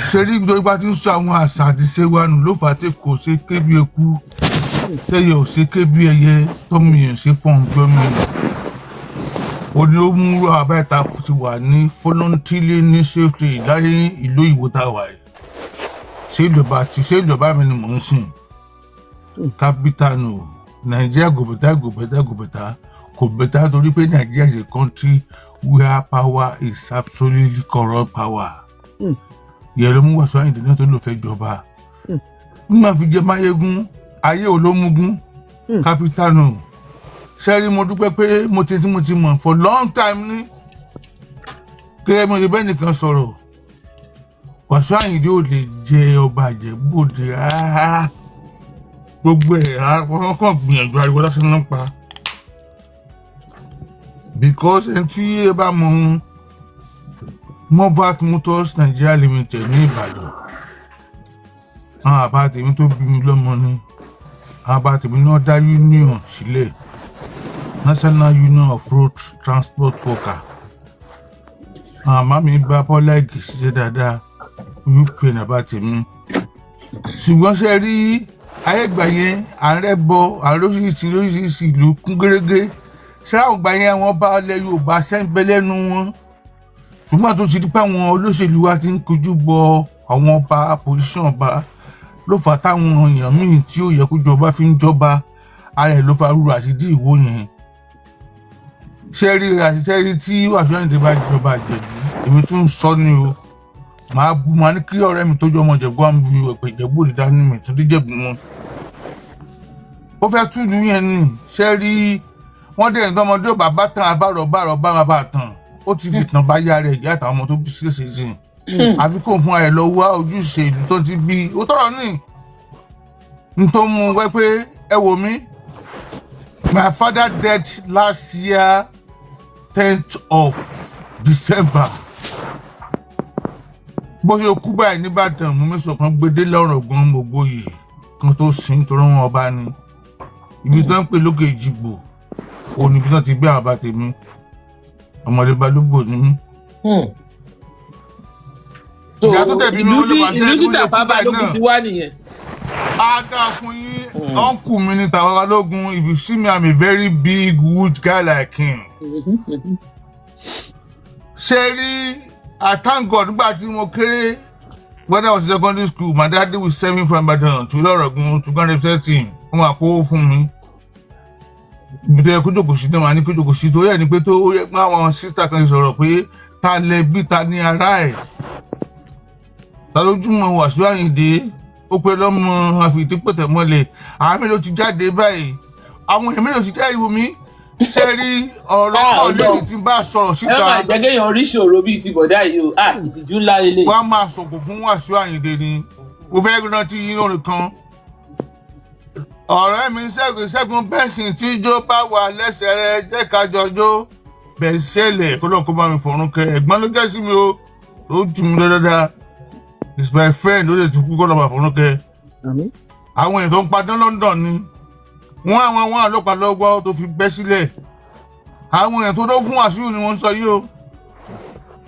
Ṣé rí ìjọba bá ti ń sọ àwọn àṣà àti ṣe wa nù ló fà á tí kò ṣe ké bí eku tẹ́yẹ ò ṣe ké bí ẹyẹ tọ́mìyàn ṣe fọ́n gbọ́mí. Ó ní ó mú àbáyọ̀tà ti wà ní voluntarily ní safety láyé ìlú ìwò tá a wà yìí. Ṣé ìjọba mi ni mò ń sìn? Capital nù Nàìjíríà gòbẹ̀tà kò bẹ̀tà torí pé Nàìjíríà is a country where power is absolutely corrupt power. Ìyẹn ló mú Wasiu Ayinde náà tó lò fẹ́ jọba. Nígbà fi jẹ máyégún ayé ò ló múgún capital nù. Sẹ́rí mo dúpẹ́ pé mo ti mọ̀ for long time ní. Kẹ́rẹ́ mo ṣe bẹ́ẹ̀ nìkan sọ̀rọ̀. Wasiu Ayinde ò lè jẹ ọba Ìjẹ̀bú Òde rárá. Gbogbo ẹ̀ wọ́n kàn gbìyànjú ariwo lásán náà pa. Because ẹni tí ẹ bá mọ Movat Motors Nigeria Limited ní Ìbàdàn àwọn àbá tèmi tó bí mi lọ́mọ ni àwọn àbá tèmi náà dá union sílẹ̀ National Union of Road Transport Worker àwọn àmá mi bá Bọ́lá Ìgè ṣiṣẹ́ dáadáa UPN àbá tèmi ṣùgbọ́n ṣe rí ayégbà yẹn àrẹ́bọ àróṣìṣì ìlú kún gẹ́gẹ́ ṣé àwọn ìgbà yẹn wọ́n bá ilẹ̀ Yorùbá sẹ́ńbẹ́ lẹ́nu wọn ṣùgbọ́n tó ti di pé àwọn olóṣèlú wa ti ń kojú bọ àwọn ọba position ọba ló fà táwọn èèyàn míì tí ó yẹ kó jọba fi ń jọba ara ẹ̀ ló fa rúra àti dí ìwó yẹn ṣẹ́rí tí Wasiu Ayinde bá jọba Ìjẹ̀bú èmi tún ń sọ ni o màá ní kí ọ̀rẹ́ mi tó jọ ọmọ Ìjẹ̀bú àmì Ìjẹ̀bú Òde dání mi tún díjẹ̀bú wọn ó fẹ́ túdú yẹn ni ṣe rí wọ́n dẹ̀ ní ọmọdé bàbá tán abárọ̀ bá bá tán ó ti fi tàn bá yá rẹ̀ ìyá àtàwọn ọmọ tó bí ṣèṣe àfi kò fún ẹ lọ wá ojúṣe ìlú tó ti bí ó tọrọ ní tó mú wẹ́ pé ẹ wò mí my father died last year 10th of December bó ṣe kú báyìí nìbàdàn mú mi sọ̀kan gbedé lọ́rọ̀ gan gbogbo yìí kan tó sin torí wọn ọba ni ibi tó ń pè lókè Ìjìgbò òun níbi tó ti gbé àwọn bá tèmi ọmọdé balógbò ni mí. ìyá tó tẹ̀bí mi ìlú tí Tàfà Balógun ti wá nìyẹn. Ada fún yín uncle mi ní Tàfà Balógun if you see me I'm a very big huge guy like him. ṣe rí I thank God nígbà tí mo kéré when I was in secondary school my daddy was send me from Ibadan to Ilorogun to go and represent him wọ́n máa kó fún mi. ibi tó yẹ kó jókòó sí tó máa ní kó jókòó sí tó yẹ ni pé tó yẹ pé àwọn sísítà kan sọ̀rọ̀ pé ta lẹ bí ta ní ara ẹ̀ ta lójúmọ́ Wasiu Ayinde ó pé lọ́mọ àfìtípòtẹ̀ mọ́lẹ̀ àwọn mélòó ti jáde báyìí àwọn èèyàn mélòó ti jáde wò mí ṣe rí ọ̀rọ̀ náà lẹ́yìn tí bá sọ̀rọ̀ síta. ẹ máa jẹ́ kéèyàn oríṣi òro bíi ti bọ̀dá yìí o ìtìjú ńlá lélẹ̀. wọ́n á máa sọ̀kò fún Wasiu Ayinde ni mo fẹ́ rántí yín lórí kan ọ̀rẹ́ mi ṣẹ́gun bẹ́sìn tí ijó bá wà lẹ́sẹ̀ rẹ jẹ́ ká jọjó bẹ́ẹ̀ ṣẹlẹ̀ kó lóun kó bá mi fọ̀run kẹ ẹ̀gbọ́n ló jẹ́ sí mi o tó jù mí dáadáa is my friend ó lè tún kú kó lóun bá fọ̀run kẹ. àwọn èèyàn tó ń padán London ni wọ́n àwọn ọlọ́pàá lọ́gbọ́ tó fi bẹ́ sílẹ̀ àwọn èèyàn tó dó fún Wasiu ni wọ́n ń sọ yìí o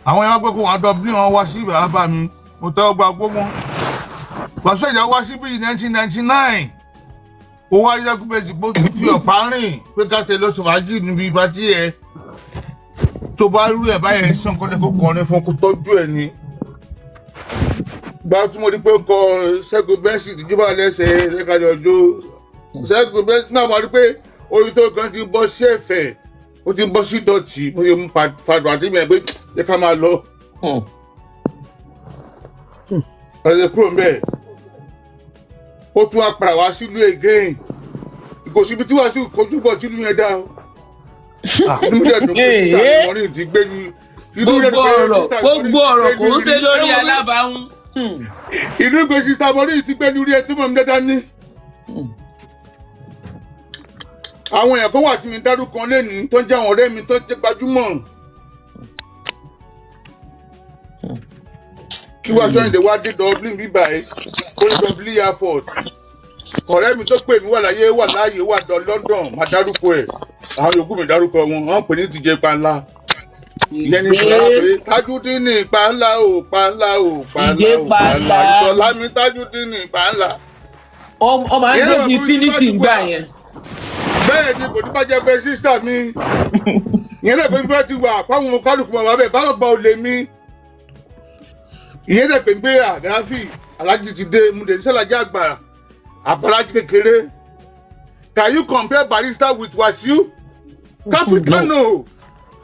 àwọn èèyàn gbé kó wọn Dublin wọn wá sí bàbá mi mo tẹ́ ọgbà gbó wọn Wasiu ìjà wá sí bíi 1999 ó wá yẹ kó bẹ́ẹ̀ sì bó ti fi ọ̀pá rìn pé ká tẹ lọ́sùn fàájì níbi ìbá tí ẹ tó bá rú ẹ̀ báyẹn sàn kọ́lẹ́ kó kọrin fún kó tọ́jú ẹ̀ ni. gba tí mo di pé kọ Ṣẹ́gun bẹ́ẹ̀sì tí jíbà lẹ́sẹ̀ ẹ̀kájọ ọjọ́ Ṣẹ́gun bẹ́ẹ̀sì náà mo rí pé orin tó kan ti bọ́ sí ẹ̀fẹ̀ ó ti bọ́ sí dọ̀tí mo yẹ mú fàdùn àti ìmọ̀ ẹ̀ pé ẹ ká máa lọ. ọ̀sẹ̀ kúrò ń bẹ̀ ó tún apàrà wá sílùú again kò síbi tí Wasiu kojú bọ̀ tí ìlú yẹn dá o. ní mo dẹ̀ dùn pé sísá ìmọ̀rin ti gbé ní. gbogbo ọ̀rọ̀ kò ń ṣe lórí alábàáhùn. ìlú ìgbé sísá ìmọ̀rin ti gbé ní orí ẹ̀ tí mò ń dáadáa ní. àwọn èèyàn kan wà tí mi dárúkọ lẹ́nìí tó ń jẹ́ àwọn ọ̀rẹ́ mi tó ń jẹ́ gbajúmọ̀. kí Wasiu Ayinde wá dé Dublin bíbá ẹ orí Dublin airport ọ̀rẹ́ mi tó pè mí wà láyé wà láàyè wà dán London má dárúkọ ẹ̀ àwọn yòókù mi dárúkọ wọn wọ́n pè ní tìjẹ́ panla ìyẹn ní sọlá pé Tajudeen panla o panla o panla o panla ìṣọlá mi Tajudeen panla. ọmọ ẹgbẹ́ ti Infinity gbà yẹn. bẹ́ẹ̀ ni kò ní bá jẹ́ fẹ́ sísítà mi ìyẹn náà pé bí wọ́n ti wà fáwọn kálukú mọ̀ wá bẹ́ẹ̀ báwọn gba olè mi. ìyẹn dẹ̀ pé ń gbé àdáfì alájí ti dé múdè ní sálàjì àgbà àbálájí kékeré. Can you compare Barrister with Wasiu? Capital no.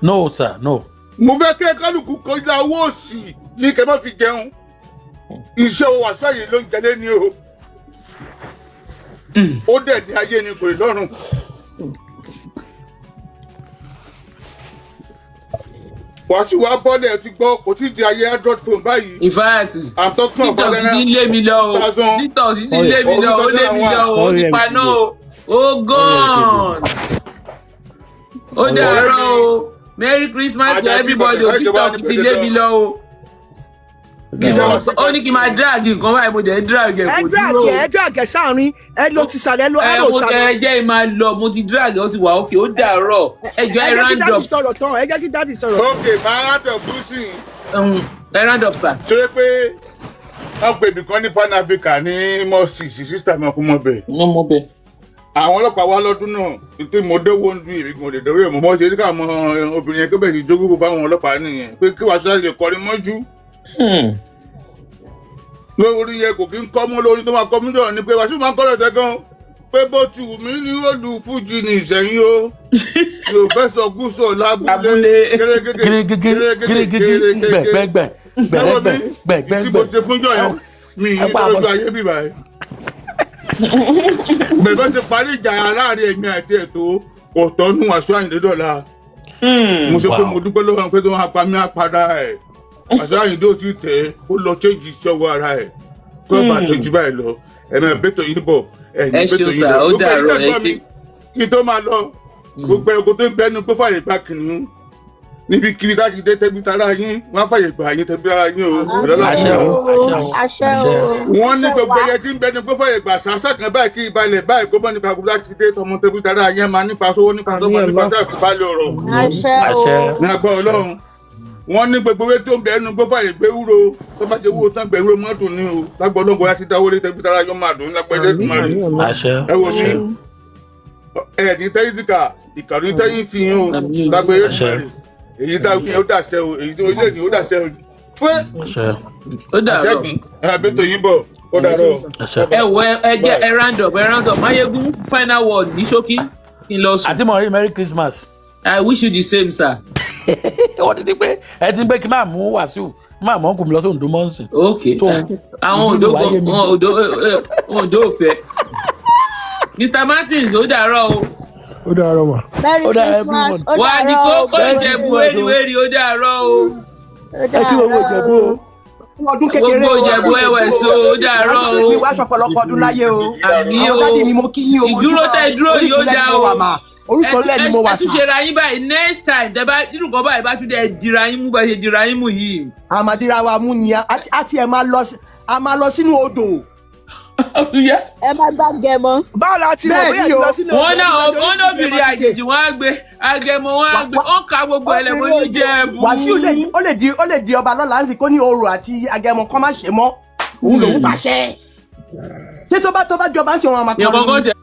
No sir, no. mo fẹ́ kẹ́ kálukú kọjá owó òsì ní kẹ́ má fi jẹun iṣẹ́ Wasiu Ayinde ló ń jẹ lẹ́ni o ó dẹ̀ ní ayé ni kò lè lọ́rùn. Wasiu wa bọ́lẹ̀ ti gbọ́ kò tí ì di ayé android phone báyìí. In fact àtọ́kùn ọ̀fọ́lẹ́ náà títọ̀ sí lé mi lọ o títọ̀ sí lé mi lọ ó lé mi lọ o ó ti paná o ó gone ó dàárọ̀ o Merry Christmas to everybody o títọ̀ ti lé mi lọ o. ó ní kí n máa drag nǹkan báyìí mo jẹ́ drag ẹ̀ kò dúró. ẹ drag ẹ sáàrin ẹ ló ti sàlẹ̀ ló ẹ ló sàlẹ̀. ẹ jẹ́ ìmáa lọ mo ti drag ó ti wà òkè ó dàárọ̀ ẹ jọ ẹ round up. ẹ jẹ́ kí dáàdì sọ̀rọ̀. ok máa round up lucy. ẹ round up sir. ṣé pé wọ́n pè mí kan ní Pan Africa ní mọ́ọ̀sì sísítà mi ọkùnrin mọ́ bẹ́ẹ̀. wọ́n mọ́ bẹ́ẹ̀. àwọn ọlọ́pàá wá lọ́dún náà tí mo déwó ń lu ìrìngùn òdèdè rẹ̀ mo mọ́ ṣe ní káàmọ́ obìnrin yẹn kébẹ̀ sí jókòó fáwọn ọlọ́pàá nìyẹn pé kí Wasiu Ayinde kọrin mọ́jú. lórí yẹ kò kí ń kọ́ mọ́ lórí tó máa kọ́ mí jọ̀ọ́ ni pé Wasiu máa ń kọ́ lọ́tẹ̀ gan pé bó ti wù mí ní olú fújì ní ìṣẹ̀yìn o yóò fẹ́ sọ gúúsọ̀ lábúlé gbẹ̀gbẹ̀gbẹ̀gbẹ̀gbẹ̀gbẹ̀ tí mo ṣe fúnjọ yẹn mi ì ní sọ́jọ́ ayé bíbá ẹ̀. bẹ̀rẹ̀ ti parí ìjà láàrin èmi àti ètò ọ̀tọ́nú Wasiu Ayinde dọ̀la. Mo sọ pé mo dúpẹ́ lọ́wọ́ pé tó máa pa mí àpàdà ẹ̀. Wasiu Ayinde ò tí tẹ̀ ó lọ change ìṣọwọ́ ara ẹ̀. Kó bá tẹ̀jú báyìí lọ ẹ̀mẹ̀ bẹ́tò yín bọ̀ ẹ̀yìn bẹ́tò yín lọ. Gbogbo ẹ̀yìn ẹ̀gbọ́n mi kí tó máa lọ gbogbo ẹ̀kọ́ tó ń bẹ́nu pé fàyè gbà kìnìún níbi kiri láti dé tẹ́bí tara yín wọ́n á fàyè gbà yín tẹ́bí tara yín o. àṣẹ o. Wọ́n ní gbogbo ẹyẹ tí ń bẹ́nu pé fàyè gbà sàásà kan báyìí kí ìbalẹ̀ báyìí kó bọ́ nípa gbogbo láti dé tọmọ tẹ́bí tara yín máa nípa sówó nípa sọ́mọ nípa tẹ́bí balẹ̀ ọ̀rọ̀. àṣẹ o. ní agbọ́ Ọlọ́run wọ́n ní gbogbo ewé tó ń bẹ́nu pé fàyè gbé wúro tó bá jẹ́ wúro tán gbé wúro mọ́tò ní o lágbọ́ Ọlọ́run bóyá ti dáwọ́ lé tẹ́bí tara yín máa dùn lápẹ́jẹ́ tó máa rí. ẹ wò ní ẹ̀ ní tẹ́yìntìkà ìkànnì tẹ́yìn sí yín o lágbẹ́jẹ́ tó máa rí èyí tá a ó dàṣẹ o èyí tí ó lè ní ó dàṣẹ o fún ó dàrọ àṣẹgun abẹ́tò yín bọ̀ ó dàrọ. ẹ wọ ẹ jẹ ẹ round up Mayegun final word ní ṣókí kí n lọ sùn. àti mọ̀ rí Merry Christmas. I wish you the same sir. wọ́n ti di pé ẹ ti ń pé kí n máa mú Wasiu kí n máa mọ̀ ọkùnrin lọ sí Ondo mọ́ǹsì. ok àwọn Ondo ò fẹ́. Mr. Martins ó dàrọ o. ó dàárọ̀ mà. Merry Christmas ó wà ní dàárọ̀ kókó Ìjẹ̀bú wéríwérí ó dàrọ̀ o. ẹ kí gbogbo Ìjẹ̀bú o. ọdún kékeré gbogbo Ìjẹ̀bú ẹwẹ̀ so ó dàárọ̀ o. mi wá ṣọ̀pọ̀lọpọ̀ ọdún láyé o. àmì o àwọn dádì mi mo kí yín o. ìdúró tẹ ìdúró yìí ó dá o. orúkọ lẹ́ ni mo wà ẹ tún ṣe ra yín báyìí next time tẹ bá nínú kan báyìí bá tún dẹ dira yín mú bá ṣe dira yín mú yìí. àmàdíra wa mú ni àti ẹ̀ máa lọ sínú odò. ẹ má gbàgẹ mọ. báwo la ti mọ̀ bóyá ti lọ sínú wọn náà obìnrin àjèjì wọn á gbé agẹmọ wọn á gbé wọn ká gbogbo ẹlẹmọ ní Ìjẹ̀bú. Wasiu ó lè di ọba lọ́la ńsìn kó ní orò àti agẹmọ kọ́ má ṣe mọ́ òun lòún pàṣẹ. ṣé tó bá jọba ń ṣe wọn àmàkàn.